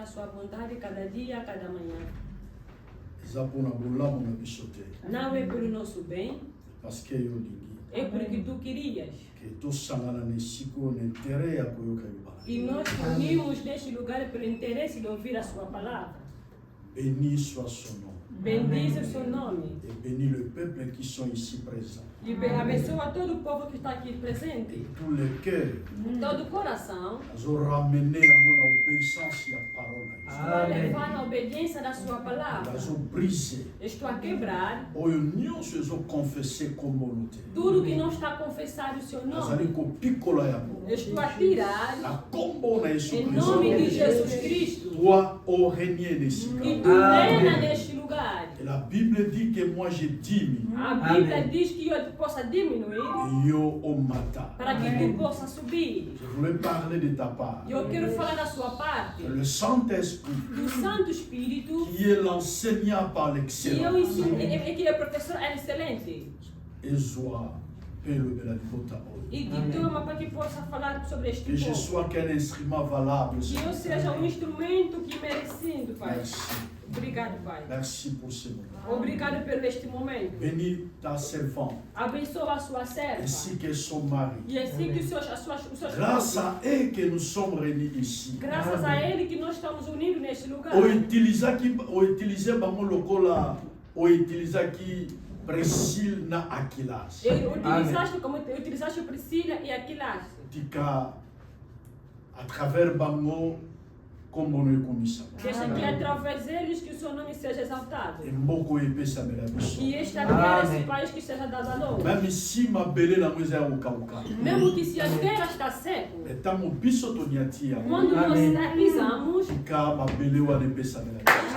sua vontade cada dia, cada manhã. Não é pelo nosso bem, é porque tu querias. E nós unimos neste lugar pelo interesse de ouvir a sua palavra. Béni soit son nom. Bendize o seu nome. Et bénis le peuple qui sont ici présents. E abençoa todo o povo que está aqui presente. Et tous les cœurs. Todo o coração. Ils ramené à mon obéissance et à parole. Estou a levar na obediência da sua palavra. Ils ont brisé. Estou a quebrar. Ils ont confessé comme monté. Tudo que não está confessado o seu nome. Estou a tirar. Em nome de Jesus Cristo. Toi, ô régner nesse lugar. Que tu reina neste lugar. Et la Bible dit que moi je diminue. A Bíblia diz que eu possa diminuir. Et yo au matin. Para que tu possa subir. Je voulais parler de ta part. Eu quero falar da sua parte. Le Saint-Esprit. Do Santo Espírito. Qui est l'enseignant par l'excellence. Que eu ensino, que é o professor excelente. E que toma para que possa falar sobre este que je sois qu'un instrument valable. Que eu seja instrumento que merecido, Pai. Merci. Obrigado, Pai. Merci pour ce moment. Obrigado por este momento. Bénis ta servante. Abençoa a sua serva. Ainsi que son mari. E assim que os seus Grâce à eux que nous sommes réunis ici. Graças a ele que nós estamos unidos neste lugar. O utiliser bango lokola, o utiliser aqui Priscila na Aquilas. Utilizaste Priscila e Aquilas. Tika à travers bango como no comissão. Deixa que através deles que o seu nome seja exaltado. E mboko epesa merabiso. E esta terra, esse país que seja dado a nós. Même si ma belle na moisa ya ukauka. Mesmo que se a terra está seco. Etamo biso toniatia. Quando nós pisamos, tika ma belle wa epesa merabiso.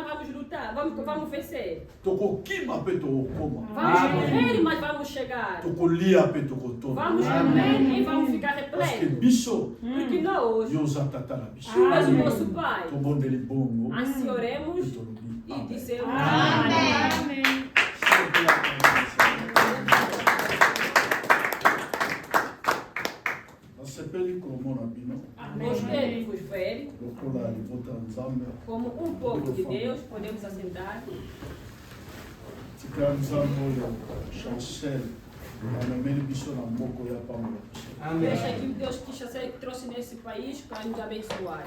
Vamos lutar, vamos vencer. Vamos correr, mas vamos chegar. Vamos comer e vamos ficar repletos. Porque nós, tu és o nosso Pai. Assim oremos e dizemos amém. Gostei de vos ver. Como um povo de Deus, podemos assentar. Deixa que o Deus que trouxe nesse país para nos abençoar.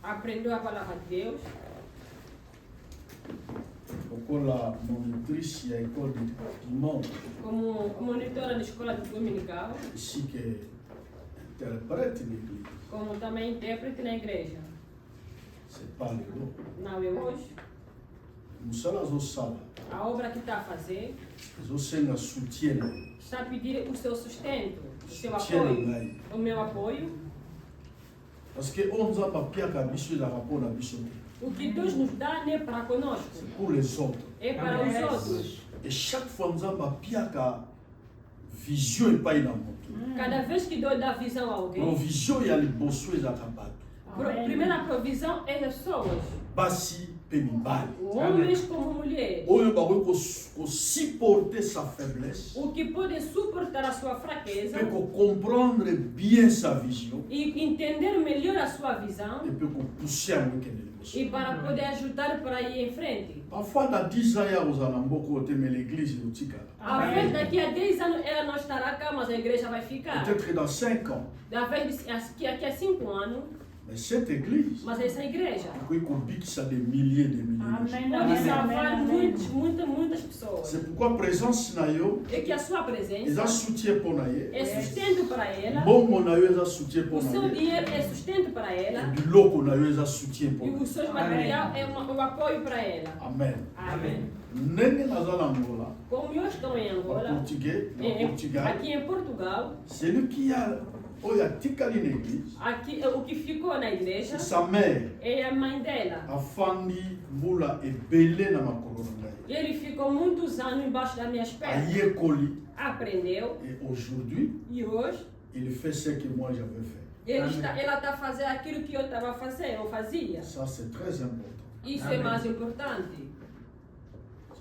Aprendeu a palavra de Deus. Como monitora da escola dominical. Como também intérprete na igreja. Não é hoje. A obra que está a fazer está a pedir o seu sustento, o seu apoio, o meu apoio. Porque o que Deus nos dá não é para conosco, é para os outros. E chaque fois nous avons piaka vision e pai na moto. Cada vez que Deus dá visão a alguém, provisão e ali bolso é acabado. Primeira provisão é pessoas. Basi penibali. Homens como mulheres. O supporter sa faiblesse. O que pode suportar a sua fraqueza. Peut comprendre bien sa vision. E entender melhor a sua visão. E peut pousser a e para poder ajudar para ir em frente. Parfois, dans 10 ans, vous allez beaucoup aimer l'église. Talvez daqui a 10 anos ela não estará cá, mas a igreja vai ficar. Peut-être dans 5 ans. Talvez daqui a 5 anos. Mais cette église, mas essa igreja pode salvar muitas pessoas. C'est pourquoi a presença na eu é que a sua presença é sustento para ela. O seu dinheiro é sustento para ela. E o seu material é um apoio para ela. Amém. Amém. Como eu estou em Angola, aqui em Portugal, celui qui a aqui, o que ficou na igreja é a mãe dela. Ele ficou muitos anos embaixo das minhas pernas. Aprendeu. E hoje ele fez ce que moi j'avais fait. Ela está fazendo aquilo que eu estava fazendo, eu fazia. Ça c'est très important. Isso é mais importante.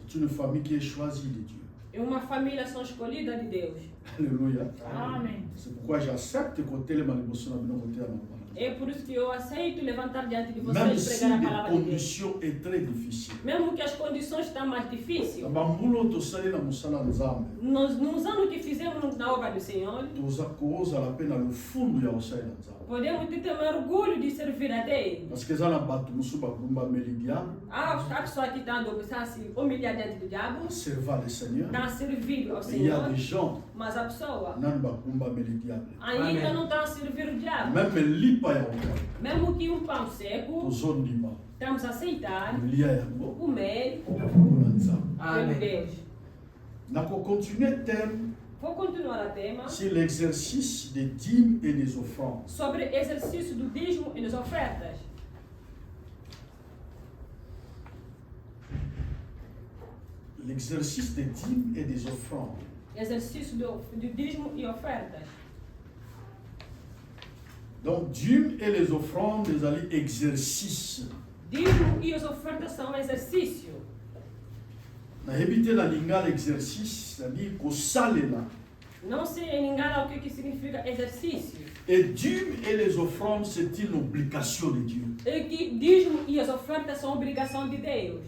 C'est une famille qui est choisie de Dieu. E uma família são escolhida de Deus. Alléluia. Amém. C'est pourquoi j'accepte que tel maniboso na bino côté na. É por isso que eu aceito levantar diante de Même vocês si pregar a les palavra de Deus. conditions est très difficile. Mesmo que as condições estão mais difíceis. Bambulo to sali na musala nzambe. Nos anos que fizemos na obra do Senhor, Toza koza la pena no fundo ya osai na nzambe. podemos ter também orgulho de servir a Deus. Parce que ça na bato musu bagumba meli diabo. Há pessoas que estão a se humilhar diante do diabo, Servir le Seigneur. estão a servir ao Mais il y a Senhor, des gens mas a pessoa nan bagumba meli diabo. ainda não está a servir o diabo. Même lipa ya okala. Mesmo que pão seco, Tozo ndima. estamos a aceitar, Lia yango. comer Na nzambe. pelo Deus. Nako continuer thème Vou continuar a tema sur l'exercice des dîmes et des offrandes. sobre exercício do dízimo e das ofertas. L'exercice des dîmes et des offrandes. Exercício do dízimo e ofertas. Donc, dîmes et les offrandes, les alliés exercices. Dízimo e as ofertas são exercício. Na habité la lingala exercice, c'est-à-dire qu'au salela. Não se engana o que significa exercício. Et dîmes et les offrandes, c'est une obligation de Dieu. E que dízimo e as ofertas são obrigação de Deus.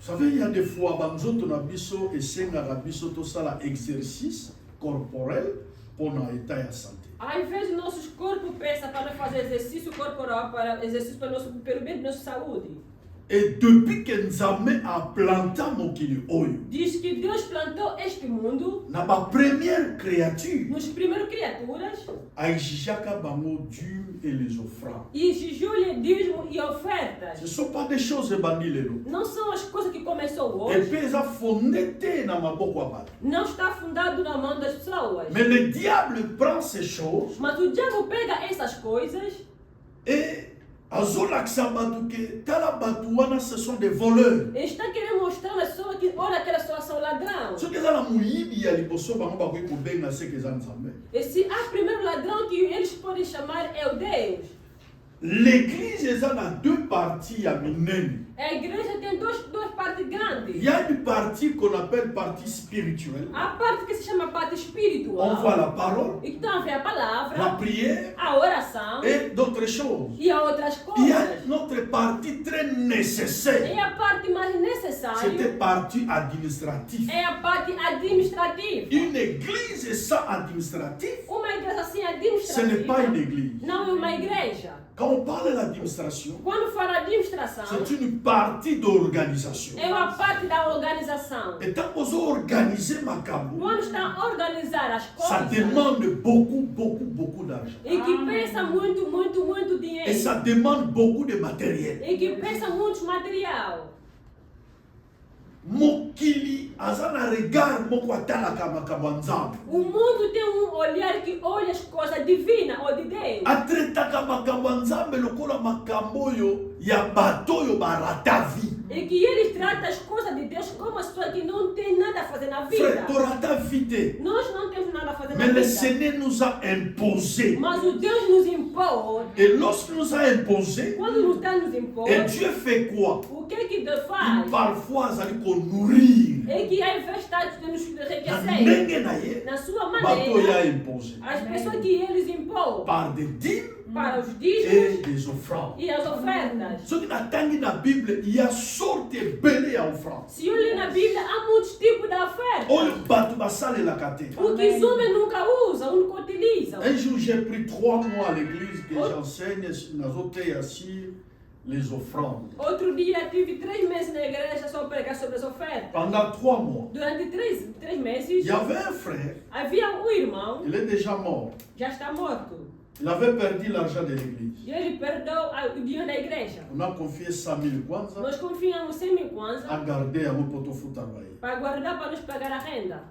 Vous savez, il y a des fois, banzoto na biso et senga na biso to sala exercice corporel pour na état ya santé. Às vezes nossos corpos pensam para fazer exercício corporal, para exercício pelo bem de nossa saúde. Et depuis que Nzambe a planté mokili oyo, Diz que Deus plantou este mundo, na ba première créature, nos primeiros criaturas, a exijaka bango dîmes et les offrandes. e exigiu-lhe dízimo e ofertas. Ce ne sont pas des choses bandilelo. Não são as coisas que começou Et hoje. puis ça fondé na maboko abata. Não está fundado na mão das pessoas. Mais le diable prend ces choses Mas o diabo pega essas coisas et azolakisa batu ke tala batu wana ce sont des voleurs. e está querendo mostrar às pessoas que olha aquelas pessoas são ladrão. Soki eza na moyibi ya liboso bango bakoki kobenga seke eza Nzambe. E se há primeiro ladrão que eles podem chamar é o Deus. L'église eza na deux parties ya minene. A igreja tem duas partes Il grandes. y a une partie qu'on appelle partie spirituelle. A parte que se chama parte On espiritual, voit la parole, e que tem a ver a la palavra, prière a oração et d'autres choses. e a outras Il y a coisas. une autre partie très E nécessaire. a parte mais C'était necessária partie administrative. é a parte administrativa. Une église sans administratif, Uma igreja assim ce n'est pas une administrativa église. não é uma igreja. Quand on parle de l'administration, Quando fala administração, c'est une partie d'organisation. é uma parte da organização. Et tant qu'on organise Makambo, Quando está a organizar as ça coisas, demande beaucoup d'argent. e que pensa muito Et dinheiro, ça demande beaucoup de matériel. e que pensa muito material. Mokili azana regard moko atalaka makambo ya Nzambe. O mundo tem olhar que olha as coisas divinas ou de Deus. Atretaka makambo ya Nzambe lokola makambo oyo ya bato oyo barata vie. E que eles tratam as coisas de Deus como as pessoas que não têm nada a fazer na vida. Frère, torata vie te. Nós não temos nada a fazer na Mais le vida. Seigneur nous a imposé. Mas o Deus nos impôs. Et lorsqu'il nous a imposé, Quando nos está nos impôs, et Dieu fait quoi? o que Deus Il faz? parfois azali ko nourrir. É que ao invés de nos Na enriquecer, ndenge na ye, na sua bato oyo maneira, a imposé. as pessoas que eles impôs Par des dîmes para os et dízimos des offrandes. e as ofertas. Soki natangi na Bible, il y a sorte ebele ya offrande. Se olha na Bíblia, há muitos tipos de ofertas. Oyo bato basalelaka te. O que os homens nunca usam, nunca utilizam. Un jour, j'ai pris 3 mois à l'église que j'enseigne nazoteya sur les offrandes. Outro dia tive 3 meses na igreja só pregar sobre as ofertas. Pendant 3 mois, Durante 3 il meses, y avait un frère, havia irmão, il est déjà mort. já está morto. Il avait perdu l'argent de l'église. E ele perdeu o dinheiro da igreja. On a confié 100 000 kwanza Nós confiamos 100 mil kwanza à garder à mon poteau foutaroyer. para guardar para nos pagar a renda.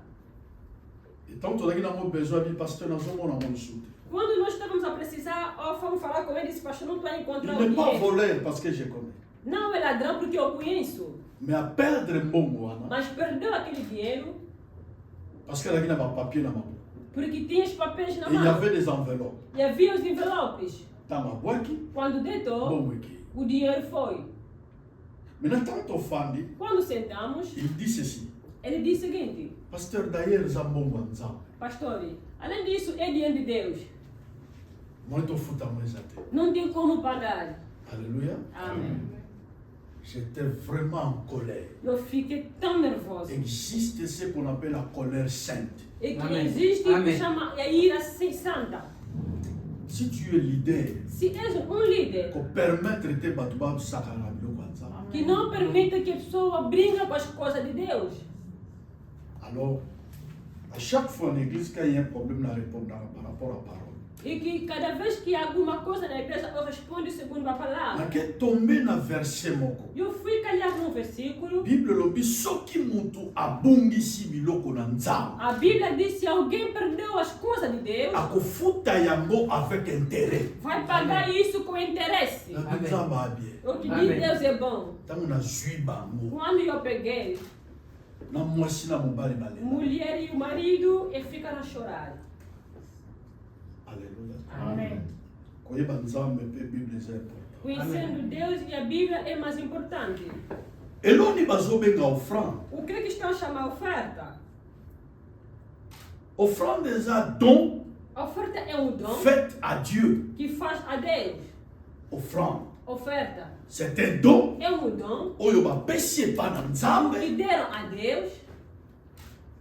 Et tant qu'on a eu besoin du pasteur dans un monde en dessous. Quando nós estávamos a precisar, fomos falar com ele e disse, pastor, não estou a Il encontrar o n'est pas dinheiro. voleur parce que je connais. Não é ladrão porque eu conheço, Mais à perdre mbongo wana, mas perdeu aquele dinheiro parce qu'elle a mis un papier dans ma main. porque tinha os papéis na Et il y mão. avait des enveloppes. E havia os envelopes. Dans ma boîte, Quando deitou, bon wiki. o dinheiro foi. Maintenant, tant au fandi, Quando sentamos, il dit ceci. Ele diz o seguinte: Pasteur, d'ailleurs, Zambongo Nzambe. pastor, além disso, é diante de Deus. Muito futa mais até. Não tem como pagar. Alléluia. Amém. J'étais vraiment en colère. Eu fiquei tão nervosa. Existe ce qu'on appelle la colère sainte. E que Amém. existe o que Amém. chama a ira santa. Si tu es leader, Se és líder qu'on permettre de battre de sakara biloko ya Nzambe. que não permite que a pessoa brinque com as coisas de Deus, Alors, à chaque fois en église, quand il y a un problème, on répond par rapport à la parole. e que cada vez que há alguma coisa na igreja, eu respondo segundo a palavra. Mais que tomber na verset moko. Eu fui calhar num versículo. Bible lobi soki mutu abungisi biloko na Nzambe. A Bíblia diz: se alguém perdeu as coisas de Deus, Akofuta yango avec intérêt. vai pagar isso com interesse. Na Nzambe abie. O que diz Amém. Deus é bom. Tango na zwi bango. Quando eu peguei Na mwasi na mobali balela. mulher e o marido, e ficaram a chorar. Alléluia. Amém. Koyeba Nzambe pe Bible eza important. Conhecendo Deus e a Bíblia é mais importante. Eloni bazobenga offrande. O que cristãos chamam oferta? Offrande eza don A oferta é um dom fait à Dieu. que faz a Deus. Offrande. Oferta C'est un don. é um dom Oyo bapesi epa na que Nzambe deram a Deus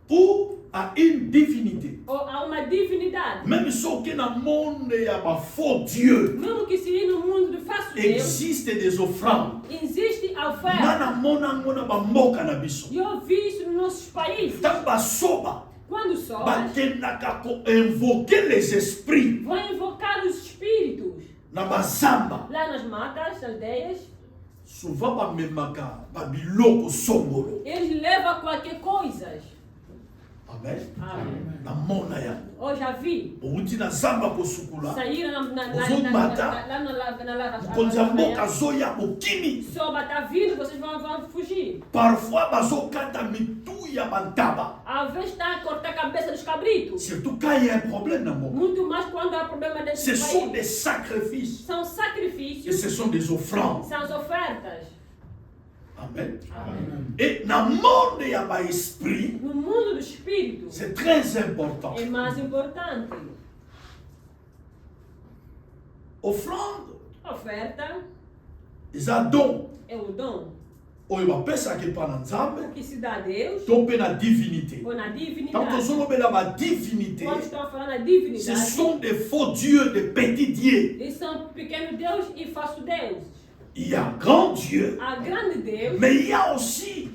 ou à une divinité. ou a uma divinidade. Même soki na monde ya ba faux Dieu, Mesmo que se no mundo de falso Deus, existe des offrandes. existe a oferta. Ngana mona ngona ba mboka na biso. E eu vi isso nos nossos países. Tant basoba Quando sobes, bakendaka ko invoquer les esprits vão invocar os espíritos. na bazamba. Lá nas matas, nas aldeias, Souvent bamemaka babiloko songolo. eles levam qualquer coisa. Amen. Amém. Na mona ya. Eu já vi. Outi na zamba kosukula. Saíram lá na Konza mboka zoya bokimi. Soba tá vindo, vocês vão fugir. Parfois bazokata mitu ya bantaba. Às vezes está a cortar a cabeça dos cabritos. Surtout quand il y a un problème dans mon. Muito mais quando há problema desse Ce sont país. des sacrifices São et sacrifícios, ce sont des offrandes. são as ofertas. Amen. Amém. Et dans le monde, il y a un esprit. No mundo do espírito C'est très important. é mais importante. Offrande, Oferta ils ont don. é um dom On va pas ça qui parle Nzambe. que se dá a Deus Tomber la divinité. ou na Quand divinidade. on s'en la ma divinité, Quando estão falando da ce divinidade, sont des faux dieux, des petits dieux. eles são pequeno Deus e falso Deus. Il y a grand Dieu, A grande Deus, mais il y a aussi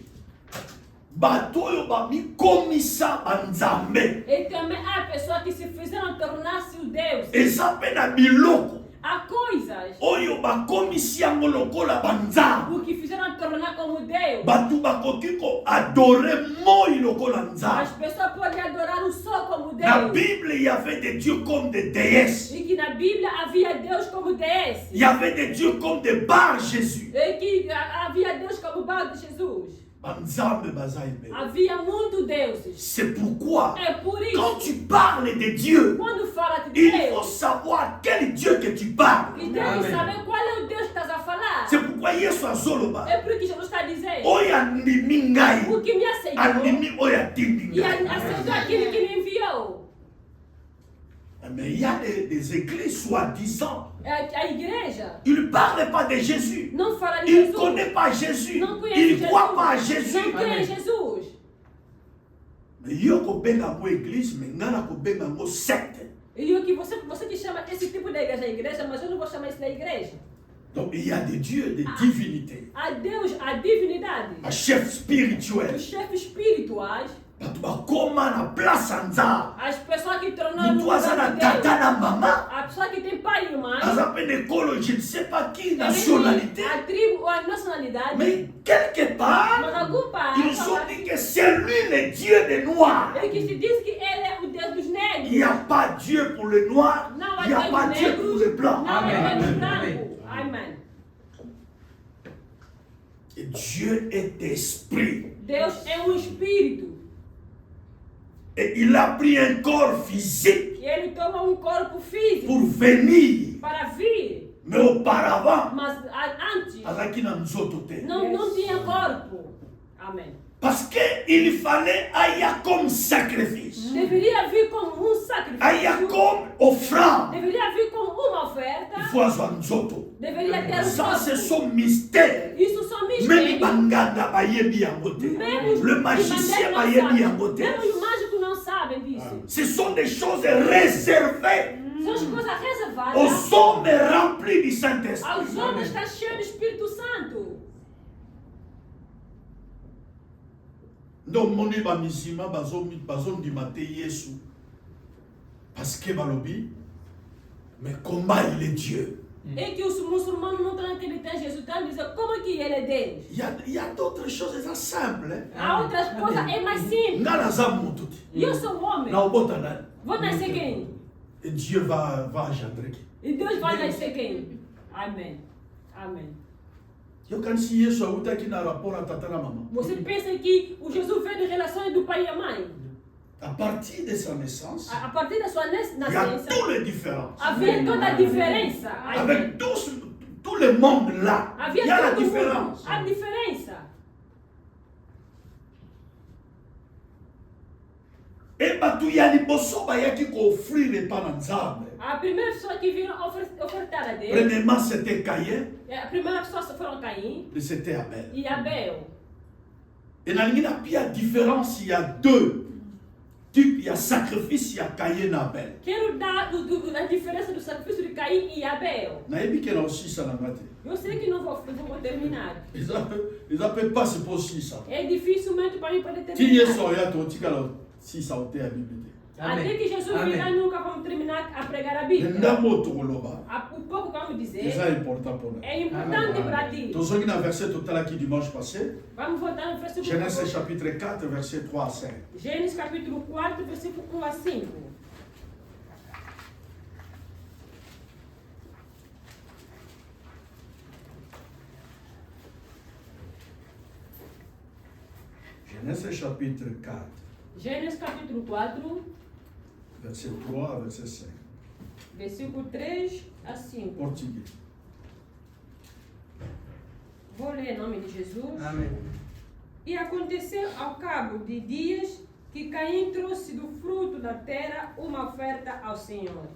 Batoyo Bami Komisa Banzambe. e também há pessoas que se fizeram tornar-se o Deus. Et ça peut na biloko. Há coisas Oyo bakomisi yango lokola banzambe. o que fizeram tornar como Deus. Batu bakoki ko adorer moi lokola As nzambe. pessoas podem adorar o sol como Na Deus. Bible, il y avait des dieux comme des déesses. E que na Bíblia havia Deus como déesse. Il y avait des dieux comme des Bar Jésus. E que havia Deus como Bar de Jesus. Banzambe bazaibe. Havia muitos deuses. C'est pourquoi, É por quand isso, tu parles de Dieu, quando fala de il faut Deus, savoir quel Dieu que tu parles. e tem que Amém. saber qual é o Deus que estás a falar. C'est pourquoi Yesu azoloba. É por isso que Jesus está dizendo: Oyo andimi ngai, o que me aceitou andimi oyo atindi e ngai. aceitou aquele que me enviou. Mais il y a des églises soi-disant. A igreja Ils ne parlent pas de Jésus. não fala de Ils ne Jesus. connaissent pas Jésus. Não conhece Ils ne Jesus. croient pas à Jésus. Não crê em Amém. Jesus. Mais yo kobenga ngo église, mais ngana kobenga ngo secte. E o que você que chama esse tipo de igreja, mas eu não vou chamar isso de igreja. Donc il y a des dieux, des divinités, A Deus, a divinidade, un chef spirituel. os chefes espirituais, Bato bakoma na place nzambe. as pessoas que tornaram Mutu aza na de tata Deus, na mama. a pessoa que tem pai e mãe, Aza pe nekolo, je ne sais pas qui ele tem nationalité. a tribo ou a nacionalidade, Mais quelque part, mas algum pai ils ont dit que c'est lui le Dieu des Noirs. ele que se diz que ele é o Deus dos Il negros. n'y a pas Dieu pour les Noirs. Não há Il n'y a Deus pas dos Dieu pour negros, les Blancs. não há Amém. Deus dos Amém. brancos. Amém. Et Dieu est esprit. Deus é um espírito. Et il a pris un corps physique E ele toma um corpo físico pour venir. para vir, Mais auparavant, mas antes azaki na nzoto te. não tinha corpo. Amém. Parce qu'il fallait Aya comme sacrifice. Deveria vir como sacrifício. Aya comme offrande. Deveria vir como uma oferta. Il faut avoir un zoto. Deveria ter Ça, c'est son mystère. Isso são Même mistérios. Banganda bayebi yangote. Le magicien bayebi yangote. Mesmo os mágicos não sabem disso. Ce sont des choses réservées São as coisas reservadas aux hommes remplis du Saint-Esprit. aos homens que estão cheios do Espírito Santo. Donc, mon ba misima bazon di mate Yesu. Parce que balobi, mais comment il est Dieu? É que os muçulmanos não estão acreditando em Jesus, estão dizendo como que ele é Deus. Il y a d'autres choses simples. Hein? Há outras coisas, é mais simples. Ngana za mututi. Eu sou homem. Na obota na. Vou nascer quem? Et Dieu va engendrer qui? E Deus vai nascer quem? Amém. Amém. Eu can si Yesu auta aqui na rapport à tata na maman. Você pensa que o Jesus veio de relações do pai e a mãe? À partir de sa naissance, A partir da sua il y a nascença, toutes les différences. havia toda a diferença. Avec tout le monde là, il y Havia a la todo mundo. différence. A diferença. Et batu ya liboso bayaki ko offrir pa na Nzambe. A primeira pessoa que viram ofertar a Deus, Premièrement, c'était Caïn a primeira pessoa foram Caim et c'était Abel. e Abel. Et dans la pire différence, il y a deux types, il y a sacrifice, il y a Caïn et Abel. Quero dar a diferença do sacrifício de Caim e Abel. Naïbi qui est aussi ça na mate. Eu sei que não vou terminar. Ils appellent pas c'est pas aussi ça. É dificilmente para mim poder Qui est terminar. soya to tika si ça ote a Bible. Até que Jesus virá, nunca vamos terminar a pregar a Bíblia. Ndamo to koloba. O pouco que vamos dizer C'est important pour nous. é importante para ti. Dans un verset total aqui dimanche passé, Vamos voltar no versículo Genèse chapitre 4 verset 3 à 5. Gênesis capítulo 4, versículo 1 a 5. Genèse chapitre 4 Gênesis capítulo 4, verset 3 à verset 5. versículo 3 a 5. Portugais. Vou ler em nome de Jesus. Amém. E aconteceu ao cabo de dias que Caim trouxe do fruto da terra uma oferta ao Senhor.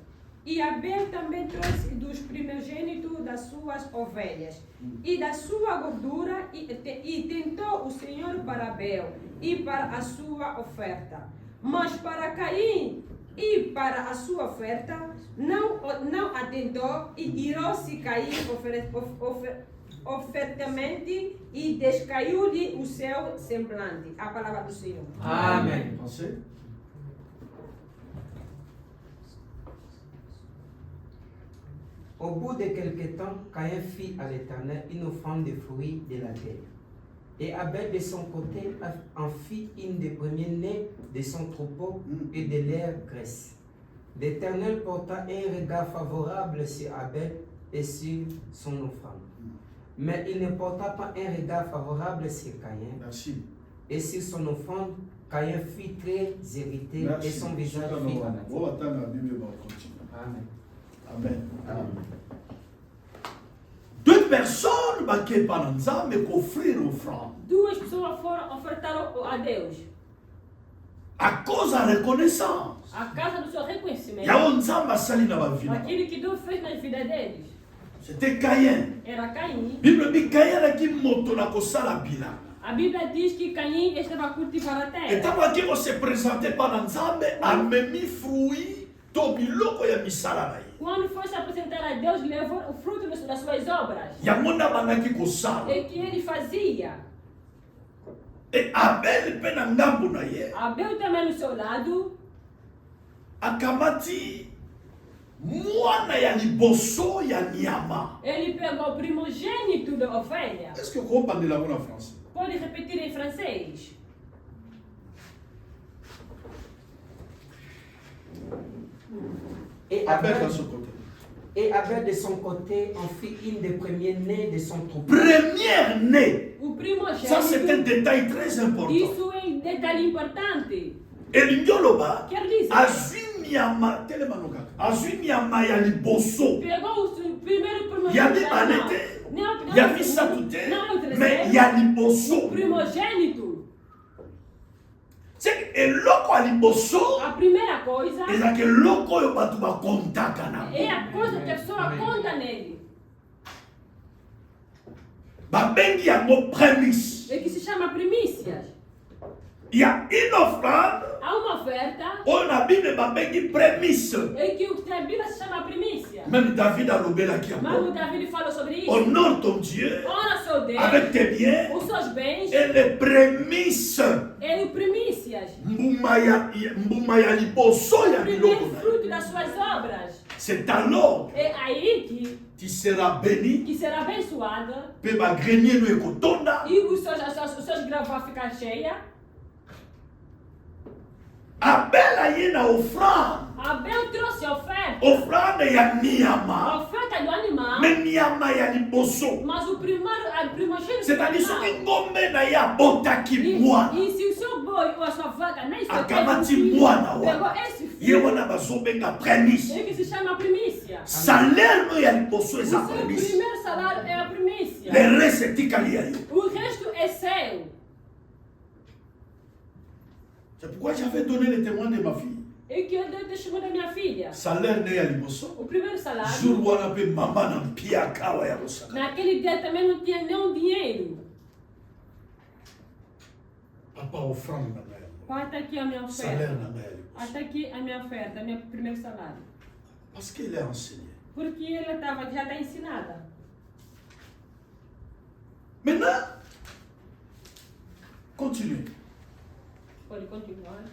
E Abel também trouxe dos primogênitos das suas ovelhas e da sua gordura, e tentou o Senhor para Abel e para a sua oferta. Mas para Caim e para a sua oferta não atentou, e irou-se Caim ofertamente e descaiu-lhe o seu semblante. A palavra do Senhor. Amém. Pensez. Au bout de quelque temps, Caïn fit à l'Éternel une offrande de fruits de la terre. Et Abel de son côté en fit une des premiers-nés de son troupeau et de leur graisse. L'Éternel porta un regard favorable sur Abel et sur son offrande. Mais il ne porta pas un regard favorable sur Caïn. Merci. Et sur son offrande, Caïn fut très irrité. Merci. Et son visage fut abattu. On va attendre la Bible, on va continuer. Amen. Amen. Amen. Deux personnes qui ont mais offrir offrande. Duas pessoas foram ofertar a Deus. À cause de la reconnaissance. A casa do seu Il y reconhecimento. a un Nzamba sali na ba vie. Aquilo que Deus fez na vida deles. C'était Caïn. Era Caim. Bible dit Caïn a qui moto na kosala bila. A Bíblia diz que Caim estava a cultivar a Et terra. tant que se présenter par Nzambe, a memi fruit to biloko ya misala na ye. Quando foi se apresentar a Deus, levou o fruto das suas obras. Yango na banaki kosala. E que ele fazia. Et Abel pe na ngambo na ye. Abel também no seu lado. Akamati mwana ya liboso ya nyama. Ele pegou o primogênito da ovelha. Est-ce que vous comprenez la bonne en français? Pode repetir em francês. Et Abel Abel, de son côté. et Abel de son côté en fit une des premiers-nés de son troupeau. Première née. O Ça c'est un primogênito. détail très important. Isso é um detalhe importante. Elingioloba Quer dizer, azwi nyama telema no kaka. Azwi nyama ya liboso. pegou o primeiro primogênito. Ya mibale te. Ya misato te. Mais ya O liboso. primogênito. C'est eloko aliboso. A primeira coisa Ezaka eloko oyo bato bakontaka na. é a coisa que a pessoa conta nele. Babengi yango prémisse. É que se chama primícias. Il y a une offrande. Há uma oferta. On a Bible babengi prémisse. É que o que a Bíblia se chama primícia. Même David a lobelaki yango. Mas o David fala sobre isso. Honore ton Dieu Honra seu Deus. avec tes biens Os seus bens. et les prémices. É o primícias. Mbuma ya liboso O ya biloko primeiro na yo. fruto das suas obras. C'est alors É aí que tu seras béni. será abençoada. Pe ba grenier no ekotonda. E os seus grãos vão ficar cheios. Abel aye na offrande. Abel trouxe a oferta. Offrande ya A niyama. oferta do animal. Mais niyama ya liboso. Mas o primeiro, a primogênito C'est-à-dire do soki animal. ngombe na ye abotaki mwana. E se o seu boi ou a sua vaca nem se Akamati mwana pegou wana. esse Ye filho, wana bazobenga prémisse. é que se chama primícia. Salaire no ya liboso O eza seu prémisse. primeiro salário é a primícia. Le reste etikali ya yo. O resto é seu. C'est pourquoi j'avais donné le témoin de ma fille. E que eu dei o testemunho da minha filha. Salaire ne ya liboso. O primeiro Jour salário, wana pe mama na mpia kawa ya bosaka. naquele dia também não tinha nenhum dinheiro. Papa offrande na ngai. Pai, está aqui a minha Salaire oferta. na ngai ya liboso. Está aqui a minha oferta, meu primeiro salário. Parce qu'il est enseigné. Porque ela já está ensinada. Maintenant, continue. Pode continuar.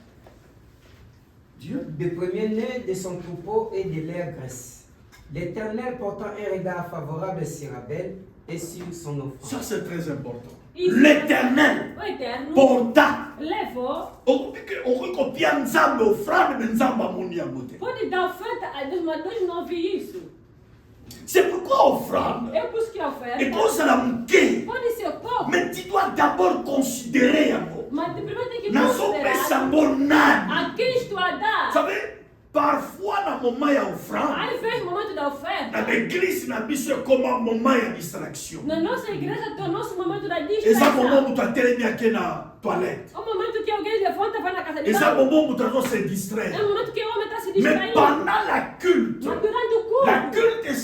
Dieu. De premier-né de son troupeau et de leur graisse. L'Éternel portant un regard favorable sur Abel et sur son offrande. Ça, c'est très important. Isso. L'Éternel O Eterno porta. levou. okopia nzambe offrande me nzambe amoni yango te. Pode dar oferta a Deus, mas Deus não viu isso. C'est pourquoi offrande Eu busquei a oferta. ekozala moke. Pode ser pouco, Mais tu dois d'abord considérer yango. mas primeiro tem que nazopesa considerar ngo nani. a quem estou a Vous dar. savez, parfois na moment ya offrande Aí vem o momento da na oferta. l'église na biso ekoma moment ya distraction. Na nossa igreja tem o nosso momento da eza moment distração. moto atelemi ake na toilette. O momento que alguém levanta e vai na casa de eza banho. moment moto azo se É distraire. o momento que o homem está se Mais distraindo. pendant la culte, Mas durante o la culto, culte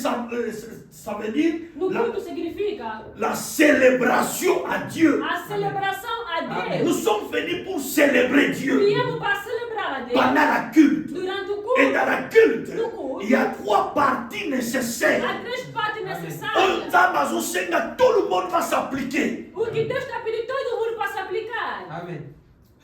ça veut dire no culto significa la célébration à Dieu. a celebração a Amém. Nous Deus. sommes venus pour célébrer Dieu Viemos para celebrar a Deus pendant la culte. durante o Et culto. dans la culte, No culto, il y a 3 parties nécessaires. há 3 partes Oyo necessárias. nzambe azosenga tout le monde va s'appliquer. O que Deus está pedindo todo mundo para se aplicar. Amen.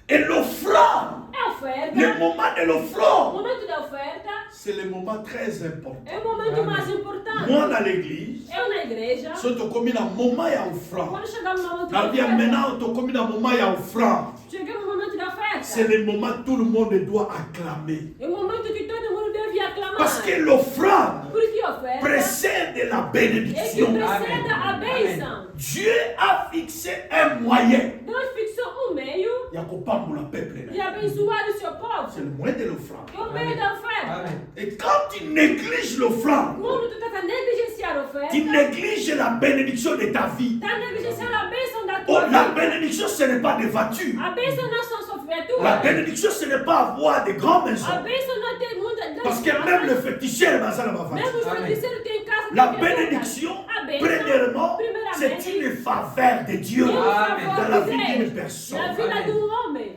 Et l'offrande, É a oferta. le moment de O l'offrande, momento da oferta c'est le moment très important. é o momento mais importante. Moi, dans l'église, Eu na igreja, si tu commis dans moment ya offrande, quando chegamos no momento da na bien oferta, maintenant, tu commis dans moment ya offrande, chegamos no momento da c'est oferta. le moment où tout le monde doit acclamer. É o momento que todo mundo deve aclamar. Parce que l'offrande Porque a oferta précède la é que bénédiction. precede a bênção. Dieu a fixé un moyen. Deus fixou meio Ya kopambola peuple. de abençoar o seu C'est povo. le moyen de l'offrande. É o meio da oferta. Amen. Et quand tu négliges l'offrande, Quando tu está negligenciar a oferta, tu négliges la bénédiction de ta vie. está negligenciando a bênção da Oh, tua la vida. bénédiction, ce n'est pas des voitures. A bênção não são só La viaturas. bénédiction, ce n'est pas avoir des grandes A maisons. bênção não tem muita Parce que même le féticheur, va ça, Mesmo os Amém. feiticeiros têm casa la com viaturas. bénédiction, A bênção, premièrement, c'est primeiramente, une faveur de Dieu é um Amém. favor dans la de vie d'une Deus personne. na vida Amém. de um homem.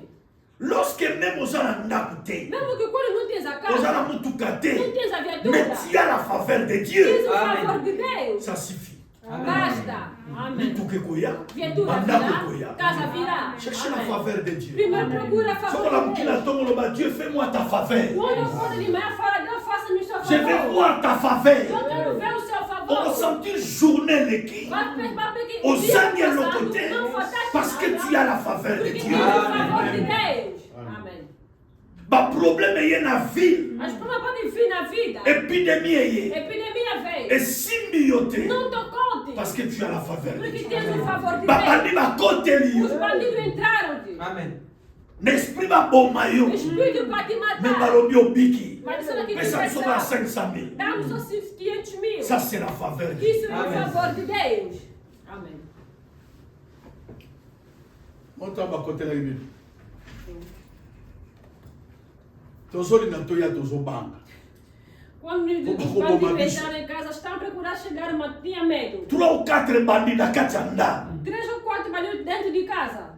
Lorsque même aux gens n'abouté, Mesmo que quando não tens a aux gens casa, n'ont tout não gâté, tens a mais viatura, tu as la faveur de tens Dieu. o Amém. favor de Deus. Ça suffit. Basta. Amém. Mituke koya, Viatura mandako virá, koya. casa virá. Cherchez la Amém. faveur de Dieu. Primeiro procura a favor Sokola de mukila Deus. tongo loba, Dieu, fais-moi ta faveur. Quando eu for de manhã, fala, Deus, faça-me o seu Je vais favor. voir ta faveur. Eu quero ver o seu On va favor. sentir journée l'équipe. Vai pegar Aux dia anges de l'autre passado, côté, não faltasse parce que nada, tu as la faveur de porque Dieu. tens o favor de Amém. Deus. Amém. Ba problème est na ville. As problemas podem vir na vida. Épidémie est. Epidemia veio. Et symbioté. Não te conte. Parce que tu as la faveur de Porque Dieu. tens o favor de Ba Deus. bandi ba kote Os liyo. bandidos entraram-te. Amen. N'esprit ba boma yo. O espírito para te Mais matar. balobi obiki. Mas isso aqui Mais ça me sauve à te 500 000. dá-nos só 500 mil. Ça c'est la faveur de Dieu. Isso é o Amém. favor de Deus. Amém. Monte ba kote la Bible. Quando nos entrar em casa, estão a procurar chegar, mas tinha medo. 3 ou 4 bandidos na casa andar. 3 ou 4 bandidos dentro de casa.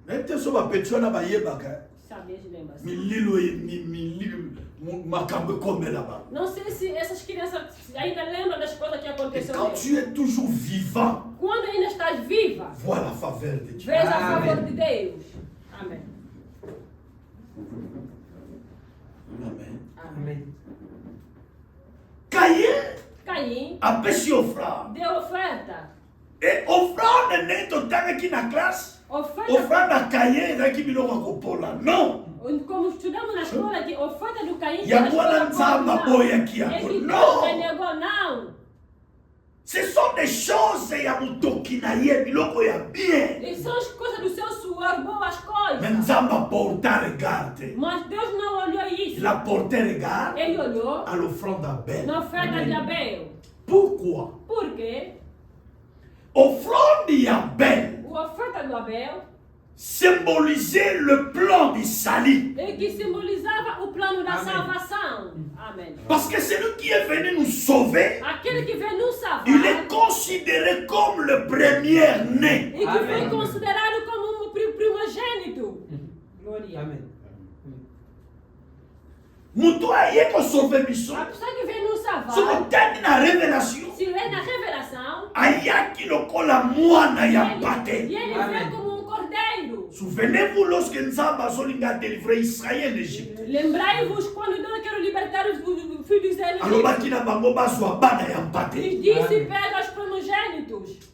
Nete só uma pessoa na Bahia bacana. Sabia, lembra? Mililo macambe comme là-bas. Não sei se essas crianças ainda lembram das coisas que Et aconteceram. quand tu es toujours vivant, Quando ainda estás viva, vois la faveur de Dieu. vês a favor de Deus. Amém. Amen. Amen. Caim A péché offrande. deu oferta. Et offrande n'est total aqui na classe. Oferta, Offrande a Caïn daqui biloko kopola. Non. como estudamos na escola, que oferta do Caim E agora nzamba boya aqui é agora. que Deus Non. negou, não. Ce sont des choses ya mutoki na ye biloko ya bien. E são as coisas do seu suor, boas Mais coisas. nzamba porta regarde. Mas Deus não olhou isso. Il a porté regard Ele olhou à l'offrande d'Abel. na oferta de Abel. Pourquoi? Por quê? Offrande d'Abel A oferta do Abel symbolisait le plan du salut. é que simbolizava o plano da Amém. salvação. Amém. Parce que celui qui est venu nous sauver, Aquele que veio nos salvar il est considéré comme le premier-né. e que foi Amém. considerado como um primogênito. Glória. Amen. Mutu aye ko sauver biso. A pessoa que veio nos salvar, Soko tani na révélation. se lê na revelação, Ayaki lokola mwana ya e mpate. ele Amém. veio como um cordeiro. Souvenez-vous lorsque Nzamba azolinga délivrer Israël d'Égypte. Lembrai-vos quando Deus quer libertar os filhos de Israel. Alobaki na bango bazwa bana ya mpate. Ele disse: Amém. pega os primogênitos.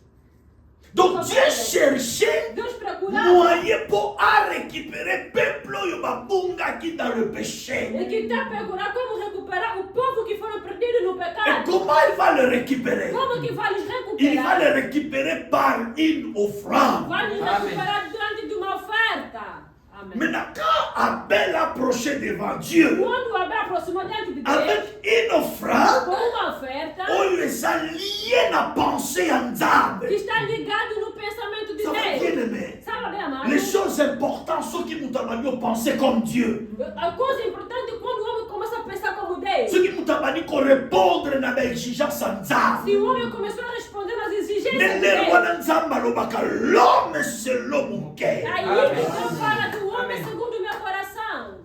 Donc Dieu cherchait Deus procurava. moyen pour récupérer peuple oyo babungaki dans le péché. E que está procurando como recuperar o povo que foram perdidos no Et pecado. comment il va le récupérer? Como que vai os Il va recuperar? le récupérer par une offrande. Vai nos Amém. recuperar diante de uma oferta. Amém. Maintenant, quand Abel approchait devant Dieu Quando Abel aproximou diante de Deus, avec une offrande, com uma oferta oyo eza lié na pensée ya Nzambe. que está ligado no pensamento de Ça va bien Deus. aimé. Sabe, bem amado? Les choses importantes, ceux qui nous ont penser comme Dieu. A coisa importante é quando o homem começa a pensar como Deus. Ceux qui nous ont répondre à l'exigence de Nzambe. Se o homem começou a responder às exigências de Mais Deus, le roi de Nzambe alobaka, l'homme selon mon cœur. aí Amém. que Deus fala do homem Amém. segundo o meu coração.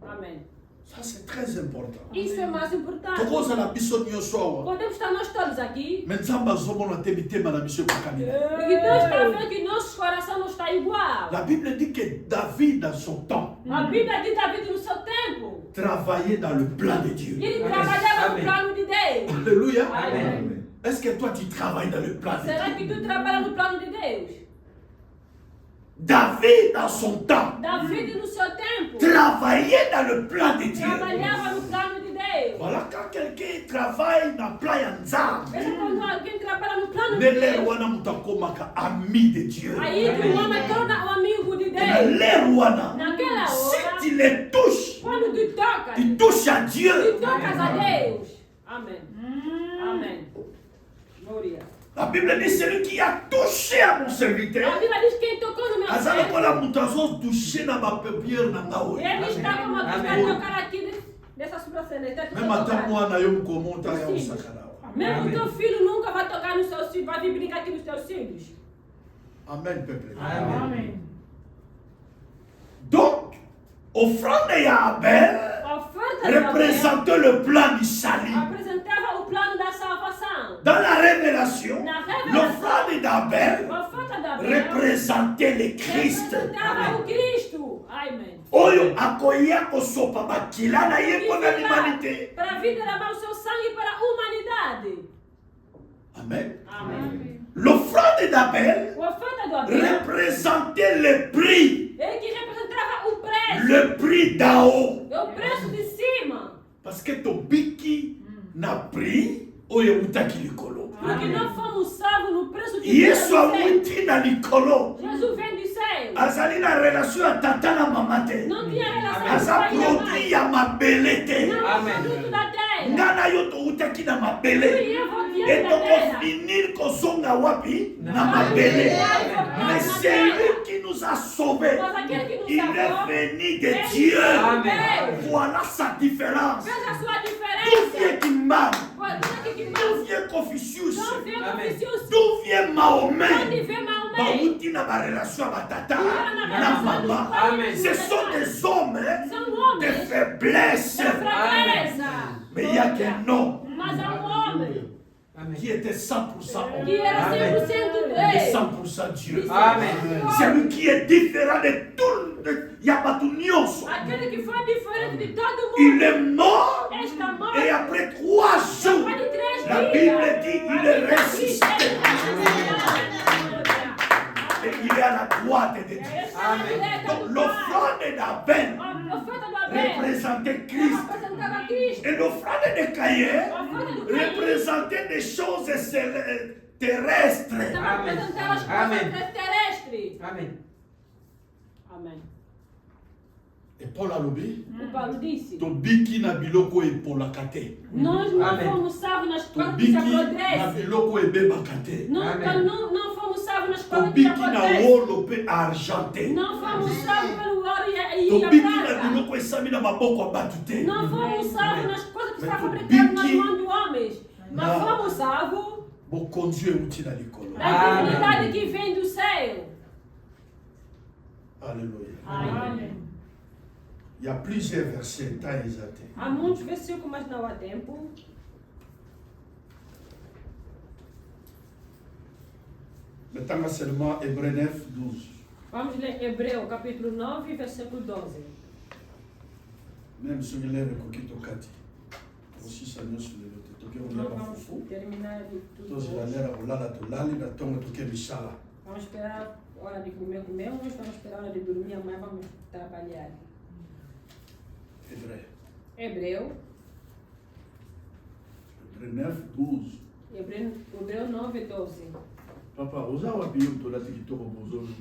Amém. Ça c'est très important. Isso é mais importante. Tokoza na biso nyonso awa. Podemos estar nós todos aqui. Mais Nzambe azomona te mitema na biso ekokanisa. E Deus está vendo que nossos corações não estão igual. La Bible dit que David, dans son temps, A Bíblia diz David no seu tempo. travaillait dans le plan de Dieu. Ele Amém. trabalhava no Amém. plano de Deus. Alléluia. Amém. Est-ce que toi tu travailles dans le plan de Será Dieu? que tu trabalha no plano de Deus? David, dans son temps, David no seu tempo travaillait dans le plan de Dieu. trabalhava no plano de Deus. Voilà, quand quelqu'un travaille dans le plan de Nzambe, Veja quando alguém trabalha no plano de Nele Deus. wana mutakomaka ami de Dieu. Aí que o homem torna o amigo de Et dans Deus. l'air wana, Naquela si hora, tu les touches, quando tu tocas, tu touches à tu Dieu. tocas a Deus. Amém. Amém. Glória. La Bible dit celui qui a touché à mon A serviteur, Bíblia diz quem tocou no meu azala servo, kola mutazo touché na ma paupière na ngawe. ele está como a Amém. vai tocar aqui nessa sobrancelha. Está Même à tocando. mwana yo mkomota ya usakarawa. Mesmo Amém. teu filho nunca vai tocar nos seus filhos, vai vir brincar aqui nos teus filhos. Amen peuple. Amen. Donc, offrande ya Abel A oferta de Abel représentait le plan du salut. apresentava o plano da salvação. Dans la révélation, Na revelação, l'offrande d'Abel a oferta de Abel représentait le Christ. representava o Cristo. Amém. Oyo akoya kosopa bakila na ye mpona l'humanité. Para vir derramar o seu sangue para a humanidade. Amen. Amém. L'offrande d'Abel A oferta do Abel représentait le prix. é que representava o preço. Le prix d'en haut. É o preço de cima. Parce que tobiki na prix oyo utaki likolo. Porque nós fomos salvos no preço de Yesu céu. awuti na likolo. Jesus vem do céu. Azali na relation ya tata na mama te. Não tinha relação com Aza o pai e a produit mãe. ya mabele te. Não é Amém. produto da terra. Nga na nga yo toutaki na mabele. Et donc finir kozonga wapi na mabele. Mais c'est lui qui nous a sauvés. Il est venu de Dieu. Voilà sa différence. D'où vient Kimba? D'où vient Confucius? D'où vient Mahomet? Bauti na ba relation à tata na maman. Ce sont des hommes de faiblesse. Mais il y a qu'un homme qui était 100% homme et 100% Dieu. C'est lui qui est différent de tout. Il n'y a pas tout nyonso. Il est mort et après 3 jours, la Bible dit il est ressuscité. Et il est à la droite de Dieu. Donc l'offrande d'Abel représentait Christ. Et l'offrande de Caïn représentait des choses terrestres. Amen. Et Paul a lobby. Paulo disse: Tobiki na biloko e polakate. Nós não fomos salvos nas coisas que se Tobiki na apodrecem. biloko e bebakate. Não fomos salvos nas coisas que se Tobiki na apodrecem. wolo pe argente. Não fomos salvos pelo ouro e a Tobiki na prata. biloko esami na maboko abatute. Não fomos salvos nas coisas que está fabricadas nas mãos de homens. Mas fomos salvos Bo conduire uti na likolo. da divinidade que vem do céu. Alléluia. Amém. Il y a plusieurs versets, temps exaté. Há muitos versículos, mas não há tempo. Maintenant seulement Hébreux 9, 12. Vamos ler Hebreu, capítulo 9, versículo 12. Même si vous l'avez coquille tokati. Aussi ça nous sur le toke on Nós n'a pas vamos fou. terminar de tudo Tous la hoje. lera olala to lali na tonga toke misala. Vamos esperar a hora de comer, comemos. Vamos esperar a hora de dormir, amanhã vamos trabalhar. Hébreux. Hebreu, Hébreux 9, 12. Hebreu 9, 12. Papa, usa wapi hiyo mtu lati kitoko bozoni.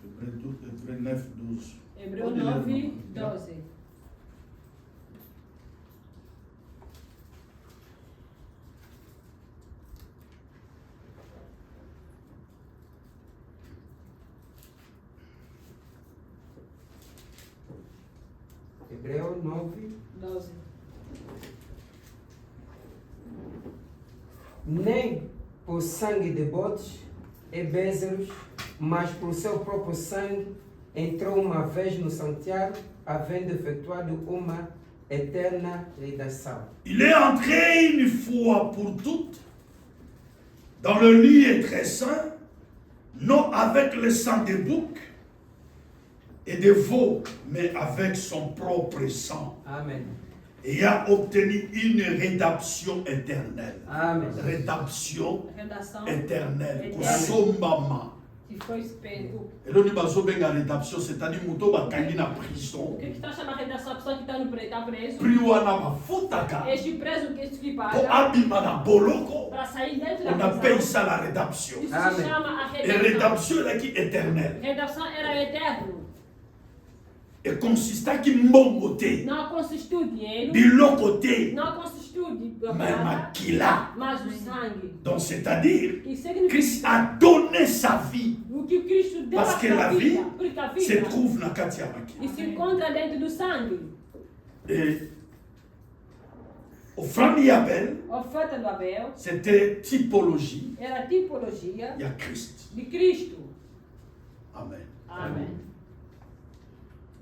Hébreux 9, 12. Hebreu 9, 12. Hebreu 9, 12. Nem por sangue de bodes e bezerros, mas por seu próprio sangue entrou uma vez no santuário, havendo efetuado uma eterna redenção. Il est entré une fois pour toutes dans le lieu très saint, non avec le sang des boucs et des veaux, mais avec son propre sang. Amen. Et a obtenu une rédemption éternelle. Amen. Rédemption Redação éternelle. Éternelle. Kosombama. que foi expedido. Et là, nous avons une rédemption, c'est-à-dire que nous avons une prison. O que está chamando a redação? A pessoa que está preso. Priwana mafutaka. Este preso que este Pour paga abima na boloko. para sair dentro da On appelle prisão. ça la rédemption. Isso Amen. se chama a Et redação. rédemption est qui éternelle. Redação era eterno. Et consiste à qui mongote. Não consistiu dinheiro. De l'autre côté. Não consistiu de Mais prata, makila. mas o sangue. Donc c'est-à-dire, Que significa Christ a donné sa vie. o que Cristo deu Parce a que sua la vida. vie Porque a se vida trouve dans Katia Makila. e se encontra dentro do sangue. Et offrande d'Abel, A oferta do Abel c'était typologie. era a tipologia Il y a Christ. de Cristo. Amen. Amém.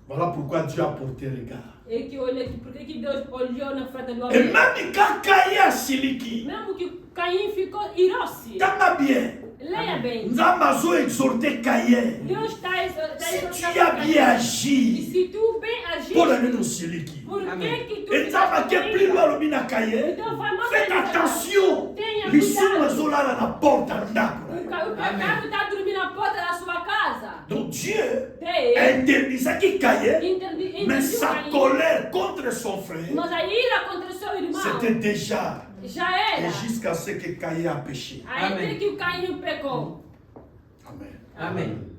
Voilà pourquoi Dieu a porté regard. E que olha, por que Deus olhou na oferta do Et Abel? même quand Kaya Siliki, Mesmo que Caim ficou irou-se. t'as bien. Leia bem. Nous avons exhorté Caïn. Deus está Si tu as bien E agi, se tu bem agiste, pour la nous Siliki. por que tu Et tu as marqué plus loin le mina Caïn. Então vai mais Faites attention. Tenha Les sous cuidado. sont là à la porte à O l'arbre. pecado está dormindo na porta da sua casa. Donc Dieu Deus interdisait qui Caïn, mais interdiu sa Caim. colère contre son frère, Mas a ira contra o seu irmão c'était déjà já et era. jusqu'à ce que Caïn a péché. Aí que o Caim pecou. Amen. Amen.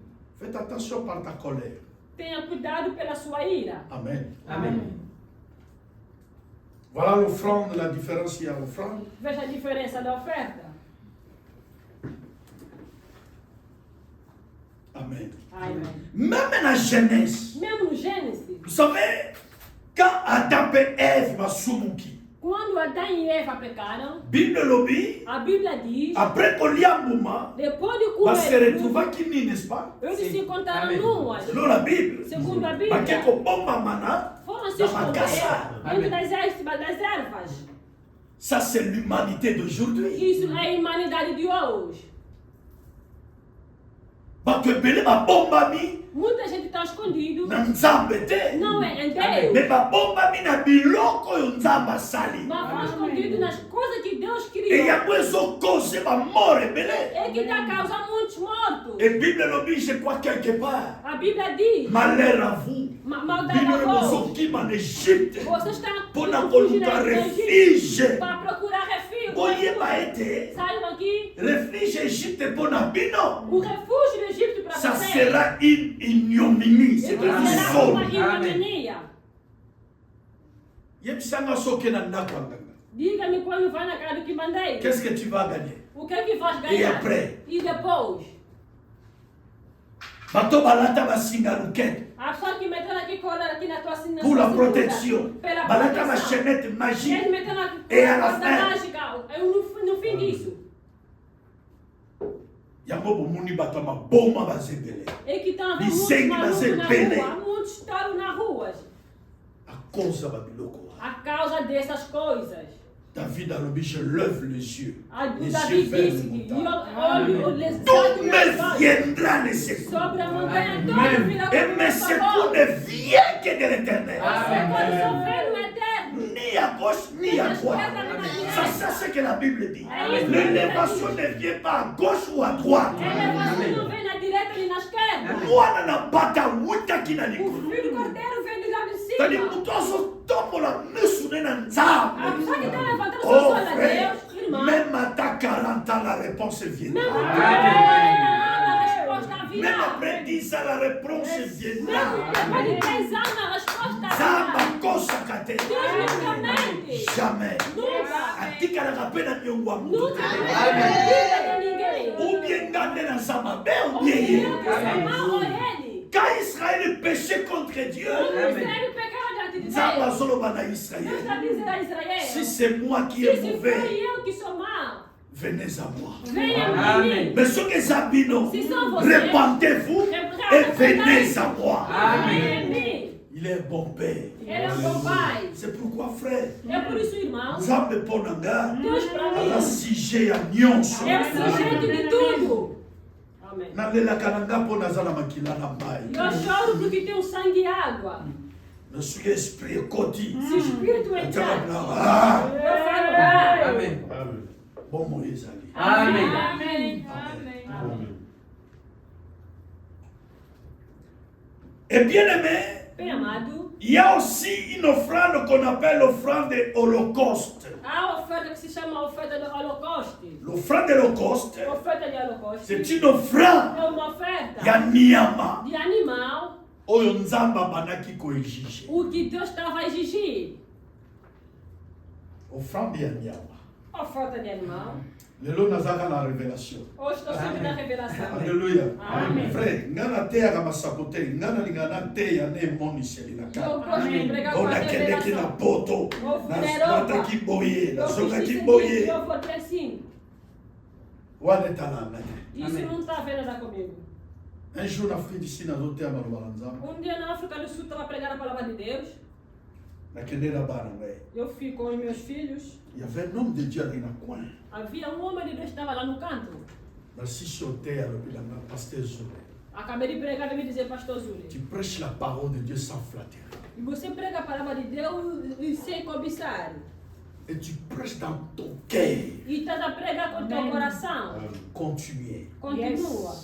Faites attention par ta colère. Tenha cuidado pela sua ira. Amen. Amen. Voilà l'offrande, la différence il y a l'offrande. Veja a diferença da oferta. Amen. Amen. Même dans la Genèse, Mesmo no Gênesis, vous savez, quand Adam et Ève vont soumettre, quando Adão e Eva pecaram, Bible lobby, a Bíblia diz, après qu'on lit un moment, depois de va se comer, retrouver qui n'est, n'est-ce pas? eles Sim. se encontraram Amém. nuas. Selon la Bible. Segundo a Parce Bíblia, que bon maman, foram se da esconder bagaça. dentro das ervas. ça c'est l'humanité d'aujourd'hui. Isso é a humanidade de hoje. Parce que belé ma bomba mi, Muita gente está escondido, na nzambe te. não é em Amém. Deus, Mais ma bomba mi na biloko yo nzamba sali. mas foi escondido nas coisas que Deus Et criou. ya kwezo cause ma mort belé. É que dá causa a muitos mortos. Et Bible lobby, je crois quelque part. A Bíblia diz, Malheur à vous. maldade Bible a vós. lobby qui en Égypte. Você está Pour na fugindo colocar do Egito refuge. para procurar refúgio. Voyez ma été. Saibam aqui, Refuge Égypte pour na bino. o refúgio do Egito para Ça vocês sera une ignominie. C'est une será uma zone. ignominia. Yebisanga soke na ndako. Diga-me quando vai na casa do que mandei. Qu'est-ce que tu vas gagner? O que é que vais ganhar? E après? E depois? Bato balata basinga luquette. A pessoa que meteu aqui cola aqui na tua cintura. Pour la protection. Pela Balata ma proteção. chaînette Eles magique. meteram aqui E à la coisa fin? mágica. No fim disso. Yango bomuni bato ma boma bazebele. É que estão havendo Dizem muitos que vai ser malucos na pele. rua. Muitos estão nas ruas. A causa babiloko. A causa dessas coisas. David a lobby, je lève les yeux. O Les Davi yeux vers disse les que montagnes. olho les Tout me olhos viendra de secours. sobre a montanha Amém. toda virá Et para mes secours ne viennent que de l'éternel. Quando só vê no eterno. Ni à gauche, ni à droite. Ça, c'est ce que la Bible dit. L'élévation ne vient pas à gauche ou à droite. Elevação não vem na direita nem na esquerda. Mwana na bata wuta kina O likulu. filho do cordeiro vem do lado de Tadi cima. mutu azotombola misu ne na A nzambe. pessoa que está levantando Oh seus olhos a frère, Deus, irmão. même à ta 40 ans, la réponse Mesmo viendra. a resposta Même virá. après 10 ans, la réponse viendra. Depois de 10 anos, a resposta Zamba virá. kosa kate. Deus nunca mente. Jamais. Nunca. Atika na pena nyongwa mutu. Nunca mentira de ninguém. Ou bien ngande na zamba be ou Ou bien ye. eu que sou mal ou ele. Quand Israël péchait contre Dieu, Quando Israel pecava diante de Zamba Deus, zoloba na Deus Israël. está dizendo a Israel, Si c'est moi qui se est foi mauvais, eu que sou mal, venez à moi. venha a Amém. mim. Mais ce que Zabino, Si são vocês, répandez-vous et venez à moi. venha a mim. Il est un bon père. Ele é um bom pai. C'est pourquoi, frère, É por isso, irmão, Nzambe ponanga, Deus para mim ala sujet ya nyonso. é o sujeito de tudo. Amém. nalelaka na nga mpo naza na makila na mai. Eu choro porque tenho sangue e água. Nasuki esprit ekoti. Se o Espírito Natiaka entrar, na ah, eu falo, ai. Amen. bomoi ezali. Amen. Amém. Amen. Et bien aimé, Bem amado, il y a aussi une offrande qu'on appelle l'offrande holocauste. há a oferta que se chama oferta do holocausto. L'offrande holocauste, A oferta de holocausto c'est une offrande é uma oferta ya niyama. de animal, Oyo nzamba banaki koexige. o que Deus estava a exigir. Offrande ya nyama. Oferta de animal. Lelo nazaka na révélation. Hoje estou sempre na revelação. Alléluia. Amen. Frère, nga nateyaka masako te, nga nalinga nateya na emoniseli na Eu kaka. gosto de pregar com a On akendeki na revelação. poto, Vou fui na Europa. nataki boye, Eu fiz nazokaki isso boye. eu vou ter sim. wana etalanga te. Isso Amém. não está vendo nada comigo. Un jour na Afrique d'ici nazoteya maloba na nzambe. Um dia na África do Sul estava pregando a palavra de Deus. Nakende na bana ngai. Eu fui com os meus filhos. Il y avait un homme de Dieu ali na coin. Havia um homem de Deus que estava lá no canto. Narcisse Oteya alobelanga pasteur Zule. Acabei de pregar e me dizer, pastor Zuli. Tu prêches la parole de Dieu sans flatterie. E você prega a palavra de Deus sem cobiçar. Et tu prêches dans ton cœur. E está a pregar com teu coração. Continuer. Continua.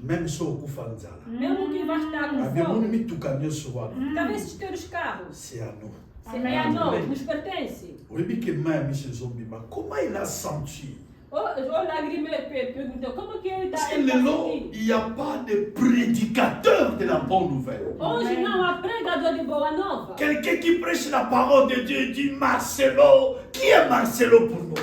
Même so okufa nzala. Mesmo que vai estar com Abemoni fome. mituka nyonso wana. Talvez esses teus carros. C'est à nous. É a nós, nos pertence. Oyebi ke mai ya miso ezobima. Comment il a senti Parce que il n'y a pas de prédicateur de la bonne nouvelle. Quelqu'un qui prêche la parole de Dieu dit Marcelo. Qui est Marcelo pour nous?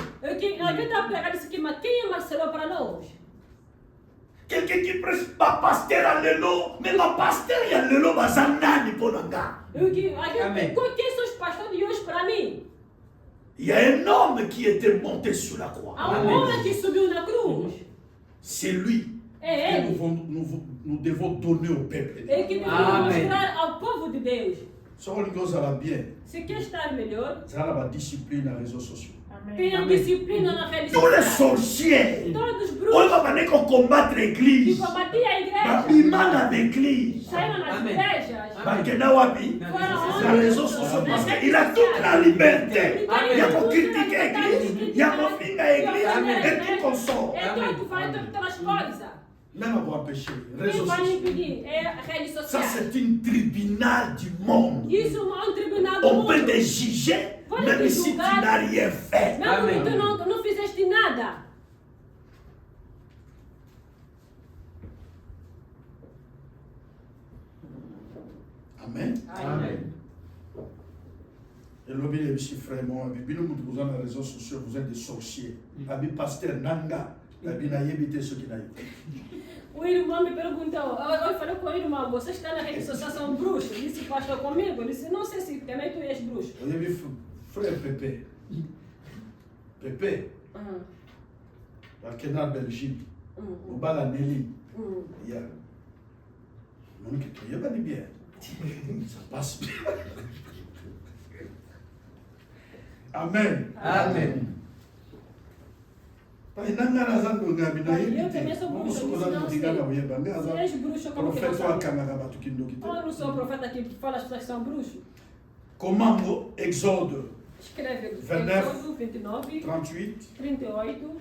Quelqu'un qui prêche pas pasteur à l'élo, mais ma pasteur il y a l'élo bazanani pour l'anga. Il y a un homme qui était monté sur la croix. C'est lui que nous devons donner au peuple. Amen. C'est que estar melhor. Ça la discipline aux réseaux sociaux. Tous les sorciers, on va venir combattre l'église. Il manque l'église. Réseaux sociaux parce qu'il a toute la liberté. Il y a pour critiquer l'église, il y a pour finir l'église et tout qu'on sort. Même avoir péché, réseaux sociaux. Ça c'est un tribunal du monde. On peut te juger même si tu n'as rien fait. Amen. Amen. Amen. Et l'objet est aussi frère moi, vous avez les réseaux sociaux, vous êtes des sorciers. Abi pasteur Nanga, abi na yebite ce qui n'a eu. O irmão me perguntou, eu falei com o irmão, você está na rede social, são bruxos? Ele disse, pastor, comigo? Ele disse, não sei se também tu és bruxo. Eu vi frère Pepe. Pepe. Aqui na Belgique, o Balanelli. Il y a. Non, qui tu y a pas de bien. Ça passe bien. Amen. Amen. Eu também sou bruxo. Se és bruxo, como que você eu não sou profeta que fala as pessoas que são bruxos. Comando, Exode. Escreve 29, Exode 29, 38, 38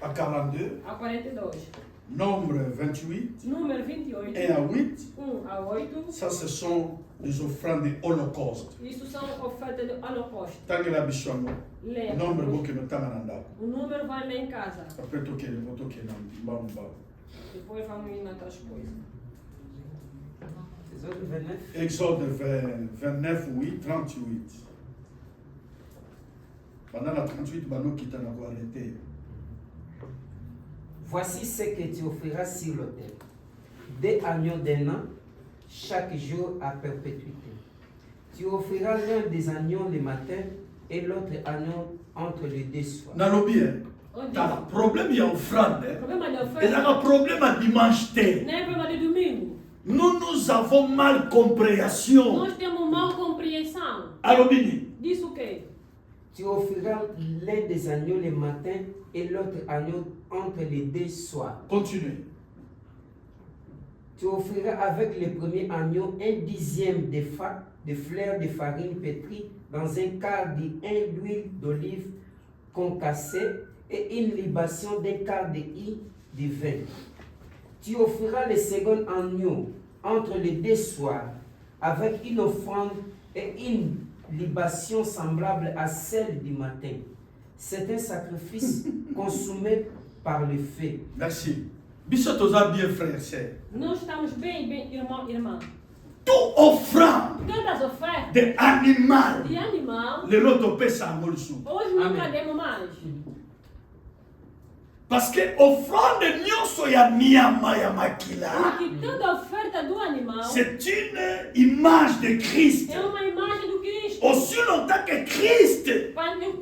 à 42, a 42. Nombre 28, Número 28, 1 à 8, 1 a 8. Ça, ce sont des offrandes de holocauste. Isso são ofertas de holocausto. Tangira Bishono, nombre que nous t'avons. O número vai lá em casa. Après, tu es Depois vamos ir nas outras coisas. Exode 29, oui, 38. Pendant la 38, nous quittons la arrêté. Voici ce que tu offriras sur l'autel. 2 agneaux d'un an, chaque jour à perpétuité. Tu offriras l'un des agneaux le matin et l'autre agneau entre les 2 soirs. Nalobi, t'as un problème, il y a offrande. Il y a un problème à dimanche. Nous avons mal compréhension. Nós temos mal compreensão. Alobini. Diz o quê? Tu offriras l'un des agneaux le matin et l'autre agneau entre les 2 soirs. Continuez. Tu offriras avec le premier agneau 1/10 de fleurs de farine pétrie dans un quart d'huile d'olive concassée et une libation d'un quart de vin. Tu offriras le second agneau entre les 2 soirs avec une offrande et une libation semblable à celle du matin. C'est un sacrifice consumé par le feu. Merci. Bissotosa bien frère et sœur. Nós estamos bem, irmão. Tout offrande Todas as ofertas de animal. de animal, Le loto pesa amolsu. hoje nunca demos mais. Parce que offrande nyonso ya miyama ya makila. Porque toda oferta do animal C'est une image de Christ. é uma imagem do Cristo. Aussi longtemps que Christ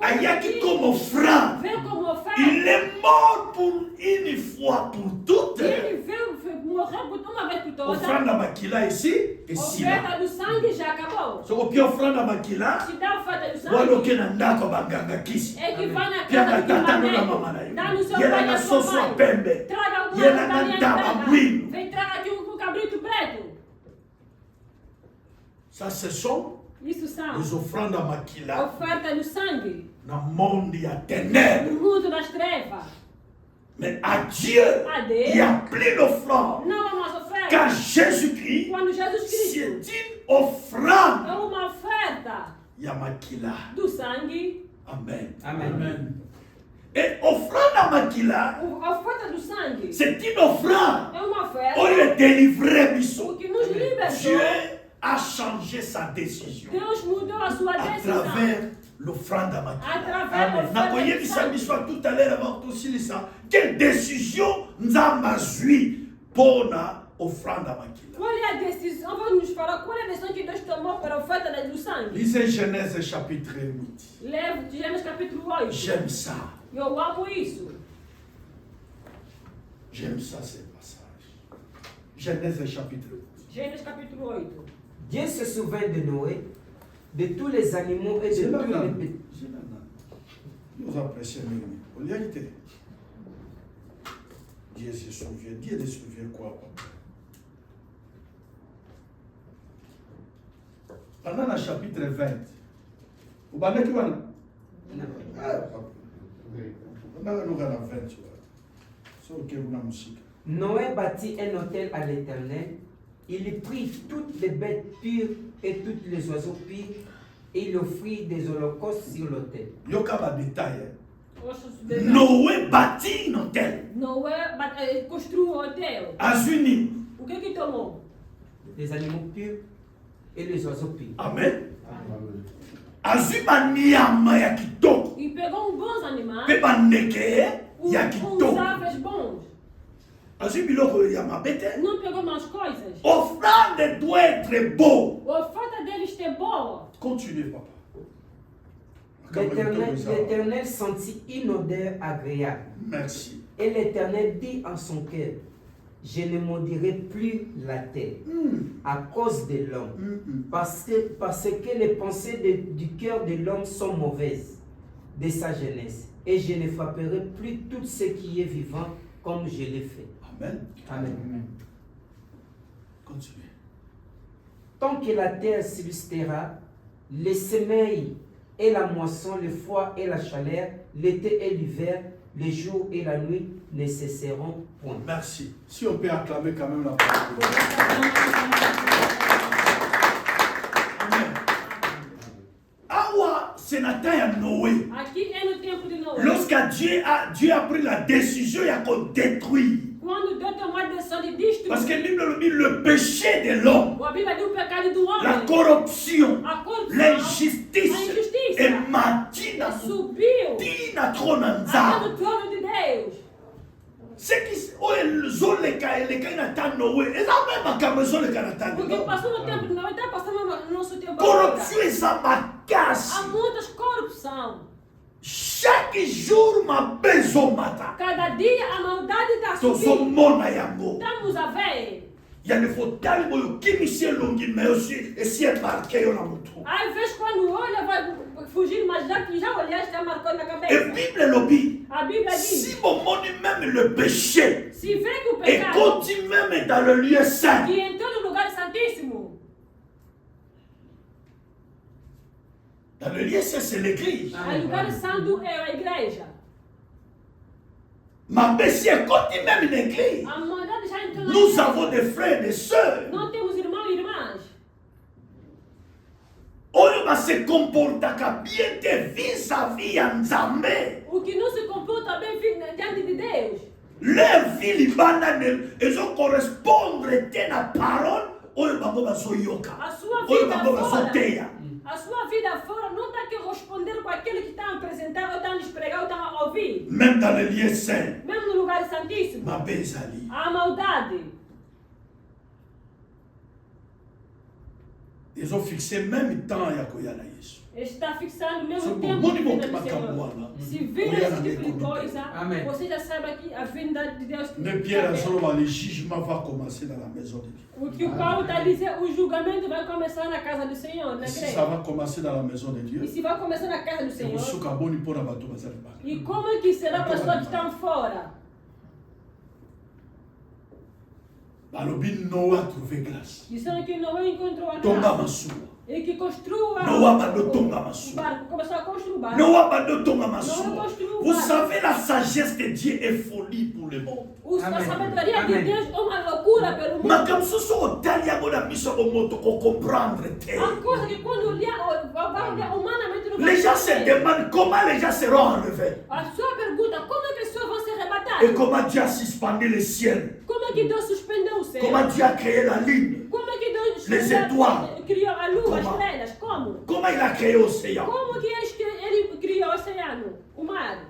ayaki comme offrande, Veio como oferta. il est mort pour une fois pour toutes. Ele veio morrer uma vez por todas. Offrande à makila ici et ici là. Oferta do sangue já acabou. So opi offrande à makila, Se dá oferta do walo sangue, ke na ndako banganga kisi. é que vai na Pia casa de matata no na mané. mama na yo. Dá no seu Yela pai e na a sua soso a mãe. pembe. Traga alguma Yela na galinha ndaba branca. mwino. Vem traga aqui cabrito preto. Ça ce sont Isso são les offrandes à makila oferta do sangue na monde ya ténèbres. no mundo das trevas. Mais à Dieu, A Deus il y a plein d'offrandes. não há mais oferta. Car Jésus-Christ, Quando Jesus Cristo c'est une offrande. é uma oferta Yamakila. do sangue. Amen. Amen. Et offrande makila, A oferta do sangue c'est une offrande. é uma On oferta est délivré, o biso. que nos libertou. Dieu a changé sa décision Deus mudou a sua à decisão travers l'offrande makila. através da Nakoye oferta do bisa sangue. biso tout à l'heure avant tout ça. Quelle décision nzamba zui pona offrande makila. Qual é a decisão? Vamos nos falar qual é a decisão que Deus tomou para a oferta do sangue. Lisez Genèse chapitre 8. Leve Gênesis capítulo 8. J'aime ça. Eu amo isso. J'aime ça ces passages. Genèse chapitre 8. Gênesis capítulo 8. Dieu se souvint de Noé, de tous les animaux et de tous les bétails. Nous apprécions en réalité. Dieu se souvient. Dieu se souvient quoi? Pendant le chapitre 20, vous avez dit quoi? Noé bâtit un autel à l'Éternel. Il prit toutes les bêtes pures et tous les oiseaux purs et il offrit des holocaustes sur l'autel. Yoka détail. Noé bâtit un hôtel. Noé construiu um hotel. Azuni. O que tomou? Les animaux purs et les oiseaux purs. Amen. Azuma niyama ya kitoko. E pegou bons animais. Peba neke ya kitoko. aves bons. Azuma biloko ya mabete. Não pegou mais coisas. Offrande doit être beau. A oferta deles ter boa. Continuez, papa. L'Éternel sentit une odeur agréable. Merci. Et l'Éternel dit en son cœur, je ne maudirai plus la terre à cause de l'homme, parce que les pensées du cœur de l'homme sont mauvaises de sa jeunesse, et je ne frapperai plus tout ce qui est vivant comme je l'ai fait. Amen. Amen. Continuez. Tant que la terre subsistera, les semeilles et la moisson, le froid et la chaleur, l'été et l'hiver, les jours et la nuit ne cesseront point. Merci. Si on peut acclamer quand même la parole. Amen. Awa, c'est Nathan et Noé. Aqui é no tempo de Noé. Lorsque Dieu a pris la décision, il a détruit. Quando Deus tomou a decisão de destruir. Parce que le péché de l'homme, A Bíblia diz o pecado do homem. la corruption, A corrupção. l'injustice, A injustiça. et matina Subiu. tina trona Até nzambe. no trono de Deus. Ce qui zoleka eleka na ta Noé, eza même makambo zoleka na ta Porque Noé. passou no tempo de Noé, está passando no nosso tempo agora. Corruption eza makasi. Há muitas corrupção. Chaque jour mabezo mata. Cada dia a maldade está subindo. Tozomona yango. Estamos a ver. Ya ne faut tali boyo kimisi elongi mais aussi esi marqué yo na mutu. Às vezes quando olha vai fugir, mas já que já olhaste está marcando na Et cabeça. Bible lobi. A Bíblia diz. Si mon moni même le péché Se vê que o et pecado continue même dans le lieu saint. que entrou no lugar santíssimo. Dans le lieu saint c'est l'église. O lugar santo é a igreja. Ma si elle continue même une église. A maldade já entrou na Nous igreja. avons des frères et des sœurs. Não temos irmãos e irmãs. Oyo va se comportaka bien te vis-à-vis ya Nzambe. O que não se comporta bem diante de Deus. Leur vie libana ezo correspondre te na parole oyo bango bazoyoka. A sua Oyo vida bango fora. bazoteya. A sua vida fora não está aqui responder com aquele que está a apresentar, ou está a lhes pregar, ou está a ouvir. Même dans le lieu saint. Mesmo no lugar santíssimo. Mabe ezali. Há maldade. Ils ont fixé même temps ya koya na Yesu. Está fixando o mesmo Sabe, tempo bom de de bom vida que do macaco Senhor. lá. Se vir Olha esse na tipo de minha coisa, Amém. você já sabe que a vinda de Deus Mais Pierre Azoloba, le jugement va commencer dans la maison de Dieu. O que o Paulo está dizendo, o julgamento vai começar na casa do Senhor, na Et si igreja. ça va commencer dans la maison de Dieu, E se vai começar na casa do et Senhor, vous souka boni pona bato bazali ba. e como é que será para as pessoas que estão fora? Balobi Noah trouvé grâce. Dizendo que Noé encontrou a Tonga graça. masua. E que construa Noah bando tonga o masua. barco. Começou a construir o barco. Noah bando tonga Noah masua. construiu o Vous barco. savez, la sagesse de Dieu est folie pour le monde. A Amém. sabedoria de Amém. Deus é uma loucura pelo mundo. Makam soso otali yango na miso o moto ko comprendre te. Há coisa que quando olhar, vai olhar humanamente não vai Les gens se entender. demandent comment les gens seront enlevés. A sua pergunta Et comment Dieu a suspendu le ciel. Como é que Deus suspendeu o céu? Comment Dieu a créé la lune. Como é que Deus Les étoiles. criou a lua, as Comment? estrelas? Como? Comment il a créé l'océan. Como que ele criou o oceano, o mar?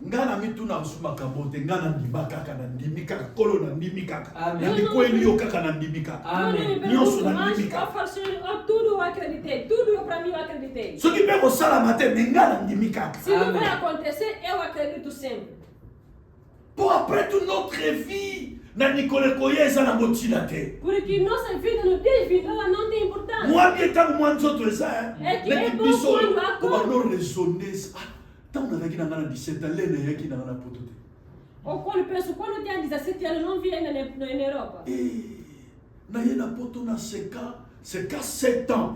Ngana mituna usumaka bote ngana ndimaka kana ndimika kolo na ndimika. Amen. Ndiko eliyo kaka na ndimika. Amen. Mas tudo eu acreditei, tudo para mim eu acreditei. Ce qui peut vous ça la matin, mais ngana ndimika. Se não vai acontecer, eu acredito sempre. Pour après toute notre vie, na Nicole Koyeza na motilate. Porque nossa vida no dia de vida ela não tem importância. Moi bien tant moi nzoto eza. É que é bom quando Comment acorda. nous raisonner? Tant on a qui n'a 17 ans, les nègres qui n'a pas poté. Ou quando penso, quando eu tinha 17 anos, não via na Europa. Na yena poto na seka 7 ans.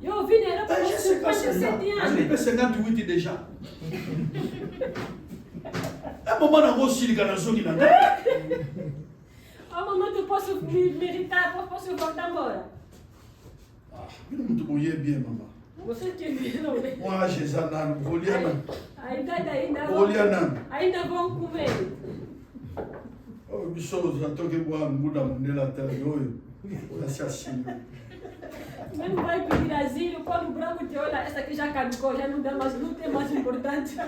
Eu vim na Europa com J'ai 57 ans. 57 Je anos. fais 58 déjà. Un moment na go sili kana zongi na nga. Ao momento eu posso me irritar, eu posso voltar embora. Bino mutu boye bien maman. Você tinha não, né? Moi j'ai ça nan voliana. Ainda vão comer. Oh biso za toke boa muda mundela ta yoyo. Assassino. Mesmo vai pedir asilo, quando o branco te olha, essa aqui já caducou, já não dá mais, não tem mais importância.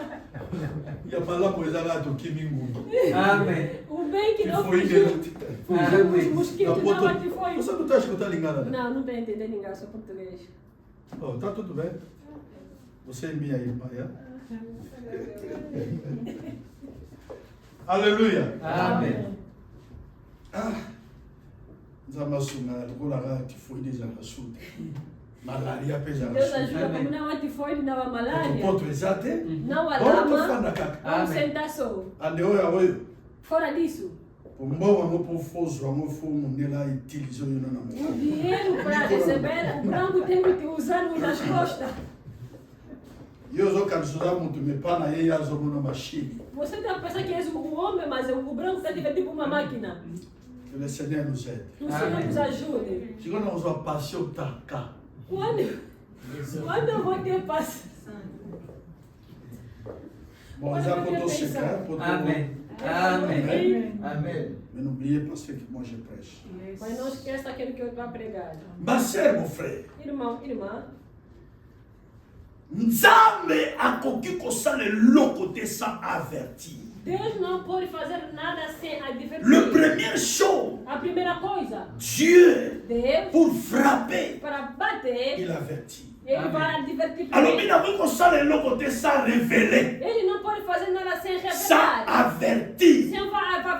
Ya mala moza la to kimingu. Amen. O bem que não Foi fugiu. dele. Os mosquitos não te foi. Você não tá escutando lingala, né? Não tá entendendo ninguém, só português. Oh, tá tudo bem? Você é minha irmã, é? Aleluia. Amen. Zamasunga, lokola ki foi déjà la soude. Malaria pesa la Deus soude. ajuda, como não há tifoide, não há malária, Ponto exato. não há Bora lama, fanda kaka. vamos sentar só. Ande oya oyo. Fora disso, O mbwa wango po foso wango fo mundela utilize oyo na o mo. dinheiro para receber, o branco tem que usar nas costas. Yo zo kansuza mutu me pana ye yazo mona machine. Você está pensando que és um homem, mas o branco está tipo uma máquina. Que le Seigneur nous aide. Que o Senhor nos ajude. Si on a une passion taka. Quando eu vou ter paz? Bon, ça pour tout secar, pour tout. Amen. Amen. Amen. Mais n'oubliez pas ce que moi je prêche. Mas não esqueça aquilo que eu estou a pregar. Ma sœur, mon frère. Irmão, irmã, Nzambe akoki kosala eloko te sans avertir. Deus não pode fazer nada sem advertir. Le première chose, A primeira coisa, Dieu, Deus, pour frapper, para bater, il avertit. ele vai advertir Alors, primeiro. il n'a pas kosala eloko te sans révéler, Ele não pode fazer nada sem sans revelar. avertir. Sem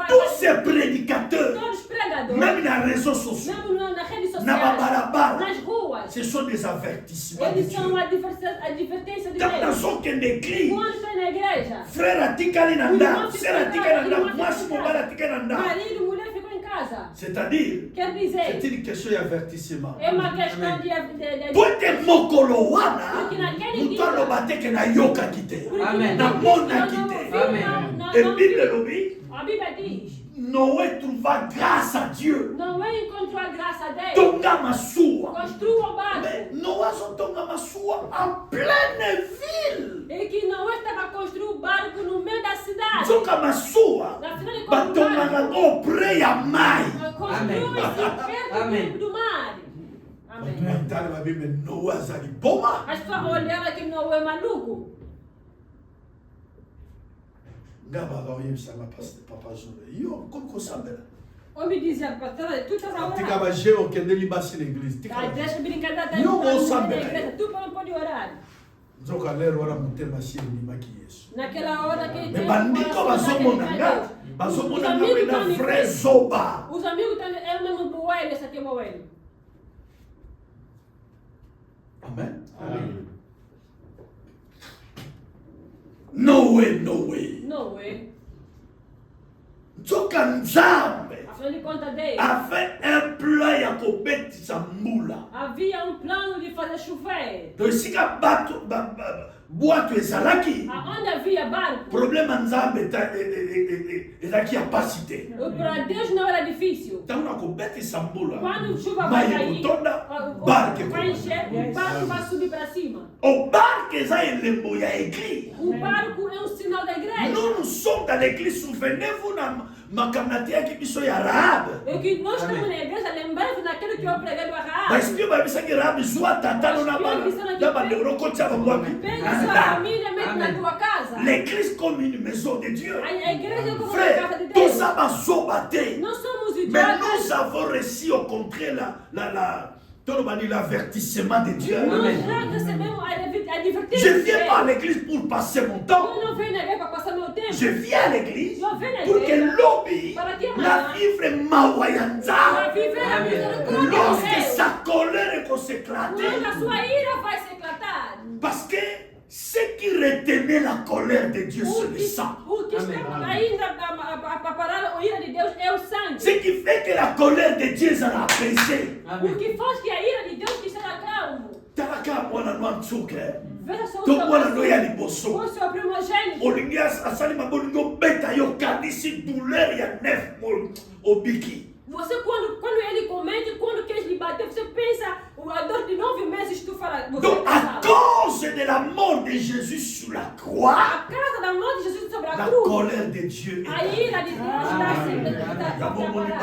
Tous ces prédicateurs, todos os pregadores, même dans les réseaux sociaux, mesmo nas redes na sociais, babarabara, nas ruas, ce sont des avertissements de eles Dieu. são a advertência de Dans Deus. son église, Quando está na igreja, frère atikali nanda, sœur atikali nanda, mwasi mobali atikali nanda. marido e mulher ficam em casa. C'est-à-dire, Quer dizer, C'est une question d'avertissement. é uma questão de po ete mokolo wana, Porque naquele mutu dia, aloba te ke nayokaki te. porque Amen. naquele Namona dia eu não quitté. vi, Amen. não- Et não Bible vi. lobi, A Bíblia diz, Noé trouva grâce à Dieu. não é encontrou a graça dele, Tonga masua. construa o barco. Mais Noé son tonga masua en pleine ville. E que Noé estava construindo o barco no meio da cidade. Nzoka masua, Na cidade de batongaka ngo près ya mai. construiu-se perto Amen. do mar. Amém. Mentale ma Bible, Noé azali boma. As pessoas olharam que Noé é maluco. Ngaba ba oyebisa ma pasteur papa Zolo. Yo, comme ko sambela. Homem dizia, pastor, tu estás a Tika orar. ba jeo kende libasi l'église. Tika. Ah, deixa brincadeira, tá Não vou na saber. igreja. Tu não pode orar. Nzoka lero wana mutema si ni maki Yesu. Naquela hora que Mais bandiko bazomona nga, bazomona nga pena vrai zoba. Os amigos estão, é o mesmo boelho, esse aqui é boelho. Amen. Amen. Noé, Noé. Noé, Nzoka nzambe afinal de contas dele, avait un plan ya kobetisa mbula. havia plano de fazer chover. Donc esika bato boato ezalaki aonde havia barco, problème ya nzambe ezalaki ya pasi te para Deus não era difícil. ntango na kobetisa mbula Quando chuva mai vai cair, ekotonda o barke vai encher, o barco vai subir para cima. o barke eza elembo ya église. O barco é um sinal da igreja. Nous sommes dans l'église, souvenez-vous na makamnati ya kibiso ya Rahab. É que nós estamos na igreja, lembrando daquilo que eu preguei do Rahab. Mas que vai pensar que Rahab zua tatalo na neurokotya bangwapi. Pensa sua família mesmo na tua casa. L'église comme une maison de Dieu. A igreja como uma Frère, casa de tout Deus. ça va sobater. Nós somos Mais idiotas. nous avons reçu au contraire l'avertissement de Dieu. Nós já recebemos a advertência. Je ne viens pas à l'église pour passer mon temps. Eu não venho na igreja para passar meu tempo. Je viens à l'église Eu venho na pour que igreja l'obéi para que la vivre mawayanza. para viver a misericórdia de Lorsque Deus. sa colère va s'éclater. Quando a sua ira vai se eclatar. Parce que ce qui retenait la colère de Dieu, c'est le sang. O que está ainda a parar a ira de Deus é o sangue. Ce qui fait que la colère de Dieu sera apaisée. O que faz que a ira de Deus que será calmo. Talaka mwana nwanzuke. Veja só o To seu mwana no ya o liboso. seu primogênito. Olingi asali mabolingo beta yo kanisi douleur ya nef mol obiki. Você, quando ele comete, quando quer lhe bater, você pensa, a dor de 9 meses, tu fala. Você Donc, à pensa, cause de la mort de Jésus sur la croix, a causa da morte de Jesus sobre a la cruz, colère de Dieu a ira de Deus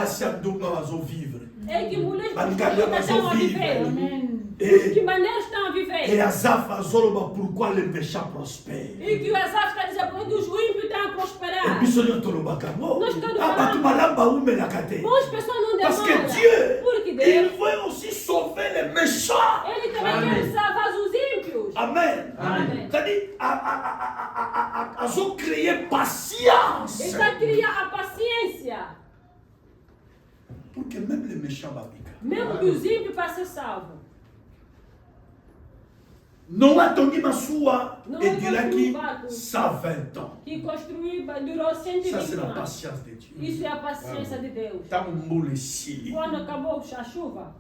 está vivre. É que mulheres Banganga estão a viver. De que maneira estão a viver? Et Azaph azoloba pourquoi les méchants prospèrent. E que o Azaf está dizendo porque os ímpios estão a prosperar. Et puis sonyo tolobaka mo. Nós estamos Abatu malamba umelaka te. Boas pessoas não Parce que demoram. Dieu, Porque il Deus, veut aussi sauver les méchants. Ele também quer salvar os ímpios. Amen. Amen. C'est-à-dire, azo créer patience. Ele está criando a paciência. Pour que même les méchants babika. Mesmo que os ímpios passem salvos. Non atongi masua Não et diraki barco 120 ans. que construiu durou 120 Ça c'est la anos. patience de Dieu. Isso é a paciência de Deus. Tambule sili. Quando acabou a chuva,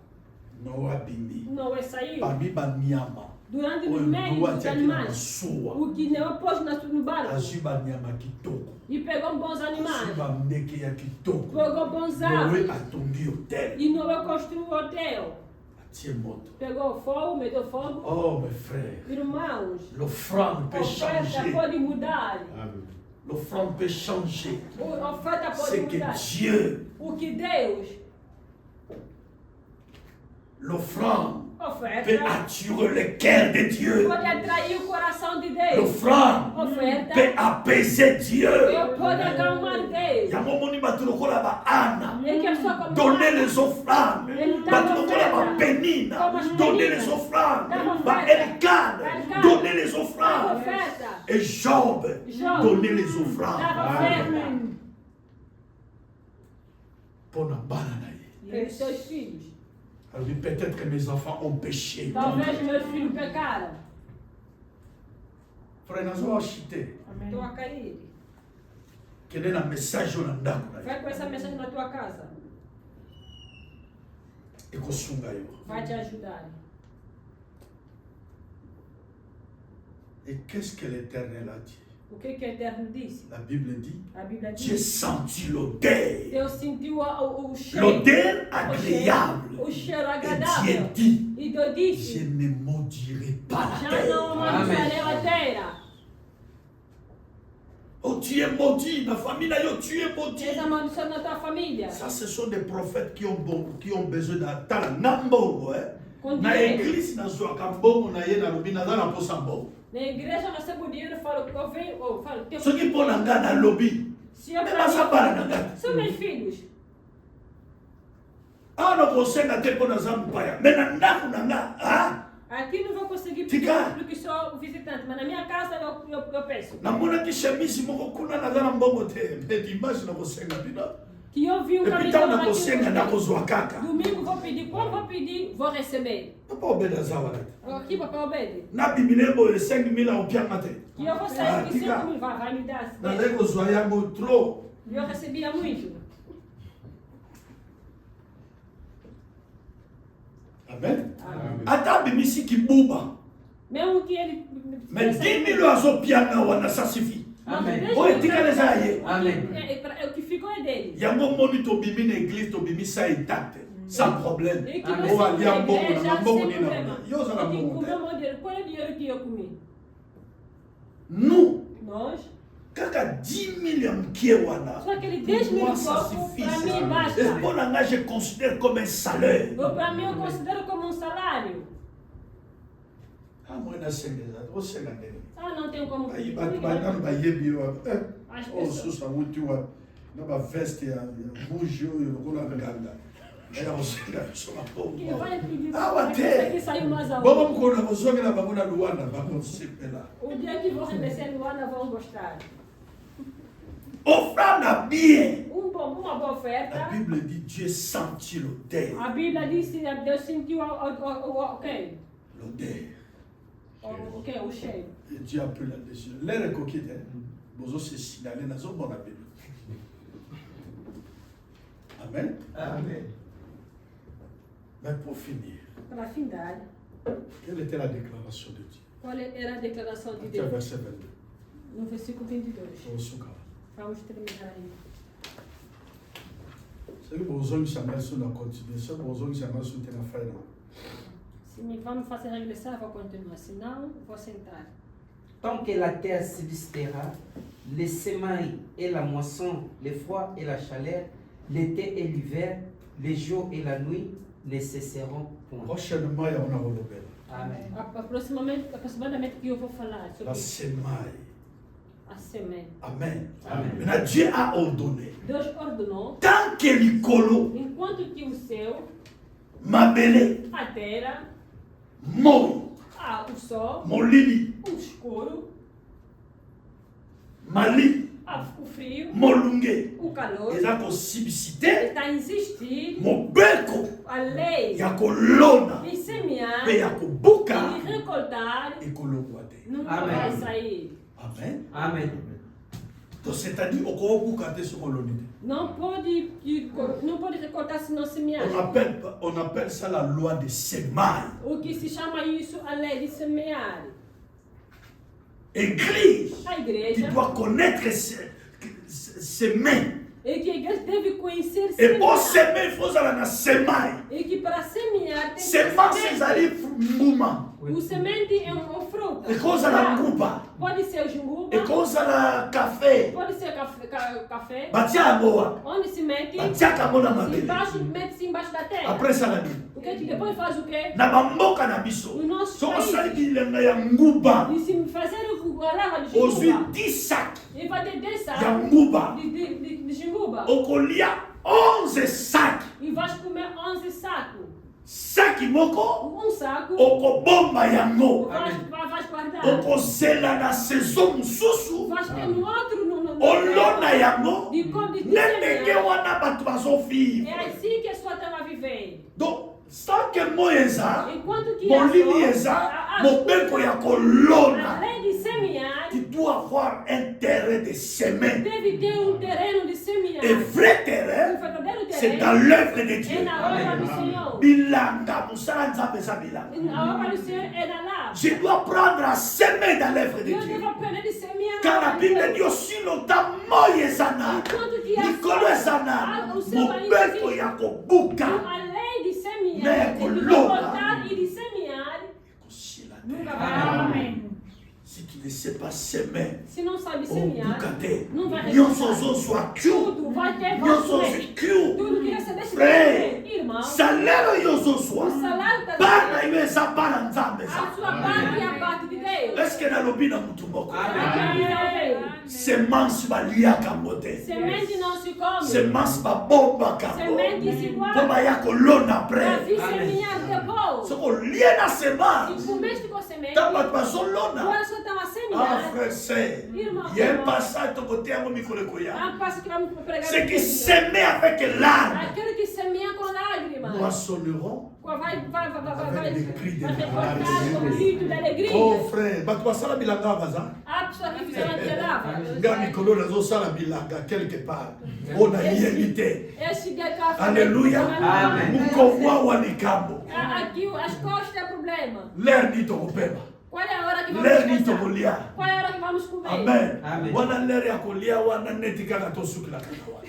Noa bimi. Noé saiu. Parmi banyama. Durante Oyo o meio Noa dos tiaki na animais, masua. o que Noé pôs no barco Azwi banyama kitoko. e pegou bons animais, Azwi bamndeke ya kitoko. pegou bons Noé aves atongi hotel. e Noé construiu um hotel. Atie moto. Pegou fogo, meteu fogo. Oh mes frères, Irmãos, l'offrande peut oferta changer. pode mudar. L'offrande peut changer. A oferta pode C'est que mudar. Dieu, O que Deus l'offrande peut oferta attirer le cœur de Dieu. pode atrair o coração de Deus. L'offrande Oferta peut apaiser Dieu. pode acalmar Deus. Yango moni bato lokola ba Anna. É que a sua como Donner les offrandes. Bato lokola ba Penina. Donner les offrandes. Ba Elkane. Donner les dava offrandes. oferta. Et Job. Job Donner les offrandes. dava oferta Pour na bana na ye. pelos seus filhos. Alors dit, peut-être que mes enfants ont péché. Talvez meus filhos pecaram. Frère, nazo achité. Estou a cair. Quel est le message na ndako na ye. Vai com essa mensagem na tua casa. Et kosunga yo. Vai te ajudar. Et qu'est-ce que l'Éternel a dit? O que o Eterno disse? La Bible dit, A Bíblia j'ai diz. senti l'odeur. Deus sentiu o cheiro. L'odeur agréable. O cheiro Et Dieu agradável. dit, E Deus je disse: ne maudirai pas la já não terre. amaldiçoarei a terra. Oh, tu es maudit, ma famille, là, yo, tu es maudit. És amaldiçoado na tua família. Ça, ce sont des prophètes qui ont besoin d'attendre. Nambongo, hein. Quando Na é- église, na sua kambongo, na ye, na rubi, na zana po sambongo. Na igreja eu recebo dinheiro e falo, eu venho, eu falo, Ce qui pon na nga na lobby. se eu Mais pra ça mim, para na nga. são meus filhos. Ah, non, kosenga te po na zambu paya. Mais na ndaku na nga, ah. Aqui não vou conseguir Fica. porque sou visitante, mas na minha casa eu peço. Namonaki chemise moko kuna na zana mbongo te. Mais dimanche na kosenga bina. Que eu vi um Et puis tant na caminhão kosenga na aqui. kozwa kaka. Domingo vou pedir, quando vou pedir, vou receber. Papa obeda zawala. Aqui, papai Obede. Na bibile boye 5 000 au pianga te. Que eu vou sair de 5 mil, vai me dar. Na zai kozwa yango trop. Eu recebia muito. Amen. Amém. Ata bimisi kibuba. Mesmo que ele Mais 10 000 oiseaux piano, ça suffit. Amen. Oh, et tika les aïe. Amen. O que ficou é dele. Yango moni to bimi na église to bimi ça intact. Sans problème. E que Amen. você Oh, ali a na mbongo, igreja, na mbongo sem ni na problema. mbongo. Yo, za na E que mbongo. comeu dinheiro, qual é o dinheiro que eu comi? Nous, Nós, kaka 10 000 mkiewana. só aquele 10 mil Moi, ça pouco, suffit. para mim Et basta. bon, là, je considère comme un salaire. Para mim eu considero como salário. Ah, moi, na sengeza. O sengande. Ah, não tenho como. Aí, batana ba yebi wa. As Oh, pessoas. susa wuti wa. Na ba veste ya bujo yo ko na ganda. Aí o senga so ma Que vai pedir Ah, para até. que saiu mais alto. Baba mkona bozongela bamona Luanda bakonsepela. O dia que vão descer no Luanda vão gostar. Offrande bien. Uma boa La oferta. Bible dit Dieu sentit l'odeur. A Bíblia diz que Deus sentiu o quê? L'odeur. O quê? O cheiro. Et Dieu a pris la décision. L'air est coquille. Bozo se signaler dans une bonne Bible. Amen. Amen. Mais pour finir, Para findar, quelle était la déclaration de Dieu? qual era a declaração de Até Deus? verset 22. No versículo 22. Au Soukara. Vamos terminar aí. C'est que Bozo s'en met sur la continuation. Bozo s'en met sur la fin. Se me vamos fazer regressar, vou continuar. Senão, vou sentar. Tant que la terre subsistera, les semailles et la moisson, le froid et la chaleur, l'été et l'hiver, les jours et la nuit ne cesseront point. Prochainement, il y a un relobel. Amen. Aproximadamente que eu vou falar sobre La semaille. a semente. Amen. Amen. Maintenant, Dieu a ordonné. Deus ordenou, Tant que l'icolo, enquanto que o céu, mabele, a terra, moi, o sol, molili, o escuro, mali, o frio, molunge, o calor, eza kosibisite está a insistir mobeko a lei ya kolona de semear mpe ya kobuka e de recoltar ekolongwa te. nunca Amen. vai sair. Amen. Amen. Donc c'est-à-dire okobuka te soki oloni te. Não pode recoltar se não semear. On appelle ça la loi de semaille. O que se chama isso a lei de semear. Église A qui igreja doit connaître ses mains. é que a igreja deve conhecer Et pour semear. semer, il faut aller na semaille. E que para semear tem que Semence ter ezali semente. mbuma. O semente é uma fruta. Ekozala nguba. Pode ser junguba, Ekozala café. pode ser café. Batia yango wa. Onde se mete? Batiaka yango na mabele. Embaixo, mete-se embaixo da terra. Après esala nini? O que depois faz o quê? Na bamboka na biso. No nosso Soki país. osali bilenga ya nguba, E se fazer a lava de ozwi jinguba, 10 sacs e vai ter 10 ya sacos nguba, de jinguba. okolia 11 sacs. E vais comer 11 sacos. Saki moko, Saco, okobomba yango. vais guardar. Okozela na saison mosusu, Vais ter no outro, olona yango, de como de nde ndenge semear. wana bato bazovivre. É assim que a sua terra vai viver. Donc, sans que moi eza, Enquanto que molili eza, mobeko ya a kolona, lei de semear tu dois avoir un terrain de semer. deve ter terreno de semear. Et vrai terrain, Verdadeiro c'est terreno dans l'œuvre de é Dieu. na obra do Senhor. Bilanga, musala nzambe eza bilanga. A obra do Senhor é na lá. Je dois prendre à semer dans l'œuvre de Eu Dieu. devo aprender de semear. Car la Bible dit aussi longtemps, moi ezana, Enquanto que Nikolo ezana, mobeko ya kobuka, a lei de semear, Né, de colona. recoltar e de semear, ekosila te. nunca vai. Amém. Si tu ne sais pas semer, Se não sabe semear, obuka te. não vai Nyonso recoltar. ozozwa kyu, Tudo vai ter nyonso você. ozwi kyu. Tudo que receber se Frère, tem, irmão. salaire oyo ozozwa, O salário da bana yo eza bana nzambe a eza. sua parte é a parte de Deus. Est-ce que nalobi na mutu moko? Amém. Semence baliaka yango te. Semente não se come. Semence babombaka yango Semente se mpo guarda. baya kolona Para après. vir semear depois. Soki olie na semence, Se comeste com semente, ntango bato bazolona. agora só estava Ah, semear. frère, c'est. Irmão, Il y a un passage tokote yango mikolo ekoya. Ah, passa que vamos pregar. Ceux qui sèment avec larmes Aquele que semeia com lágrimas. moissonneront. Vai Avec des cris de recortar larmes. com grito de alegria. Oh frère, bato basala bilanga baza. A pessoa que fizeram a Nga mikolo nazosala bilanga quelque part. On a yebi te. Esse café. Alléluia. Amen. Mukomwa wa likambo. Aqui as costas é problema. L'air dit tokopema. Qual é a hora que vamos L'air ni descansar? tokolia. Qual é a hora que vamos comer? Amen. Amen. Wana l'air ya kolia wana neti kaka to sukila kana wana.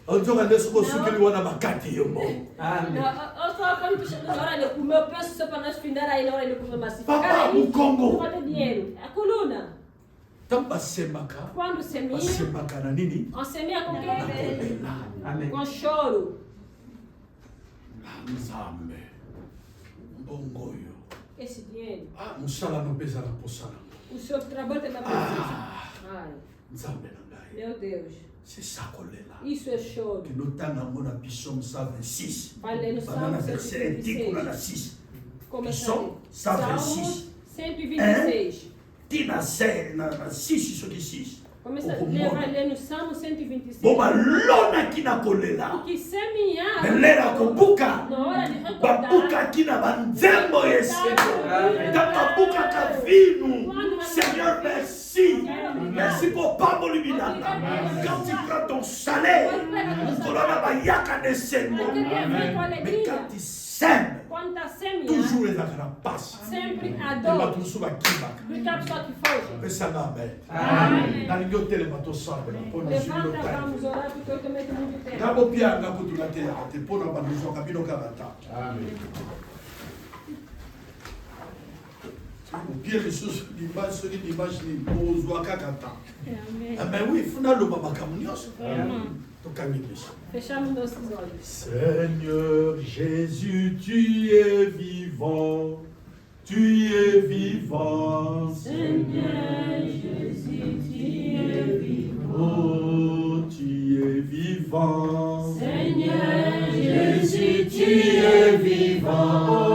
Ojoka ndeso ko sukili wana makati yo mo. Amen. Eu só quando tu chega na hora de comer, eu penso só para nós findar aí na hora de comer macio. Papa Mukongo. Não vai ter dinheiro. A coluna. Tamba semaka. Quando semia, Semaka na nini? on semia com quê? Amen. Com choro. Nzambe. Mbongoyo. Esse dinheiro. Ah, musala no pesa na posala. O seu trabalho tem na presença. Ai, Nzambe na ngai. meu Deus. C'est ça kolela. Isso é choro. Que nous tanga mona Psalm 126. Vai ler no Banana Salmo verset antigo na 126. 6. Começa Psalm Salmos 126. 126. Tina 6 na 6 isso que 6. Começa a ler, vai ler no Salmo 126. Boba lona kina kolela. Porque semear Melera kobuka. na hora de Babuka recordar. kina banzembo yeseko. Babuka kavinu. Seigneur, merci. Merci pour Pablo Libidata. Quand tu prends ton salaire, Kolona Bayaka de Sembo. Mais quand tu sèmes, Quando está semear, toujours les carapaces. sempre a Les dor. matoussou bakibaka. Porque a pessoa que foge. Pesa na amen. Amen. Na lingo tele matosamba. Pona Levanta, shilo vamos orar, porque eu também tenho muito tempo. Ngabo pia ngabo tunatea te pona banuzo kabino karata. Amen. O pia lisusu d'image soki d'image ni ozwa kaka ta. Amém. Mais oui, funa lo mamakambo nyonso. Tokangi biso. Fechamos nossos olhos. Seigneur Jésus, tu es vivant, tu es vivant. Seigneur Jésus, tu es vivant. Oh, tu es vivant. Seigneur Jésus, tu es vivant.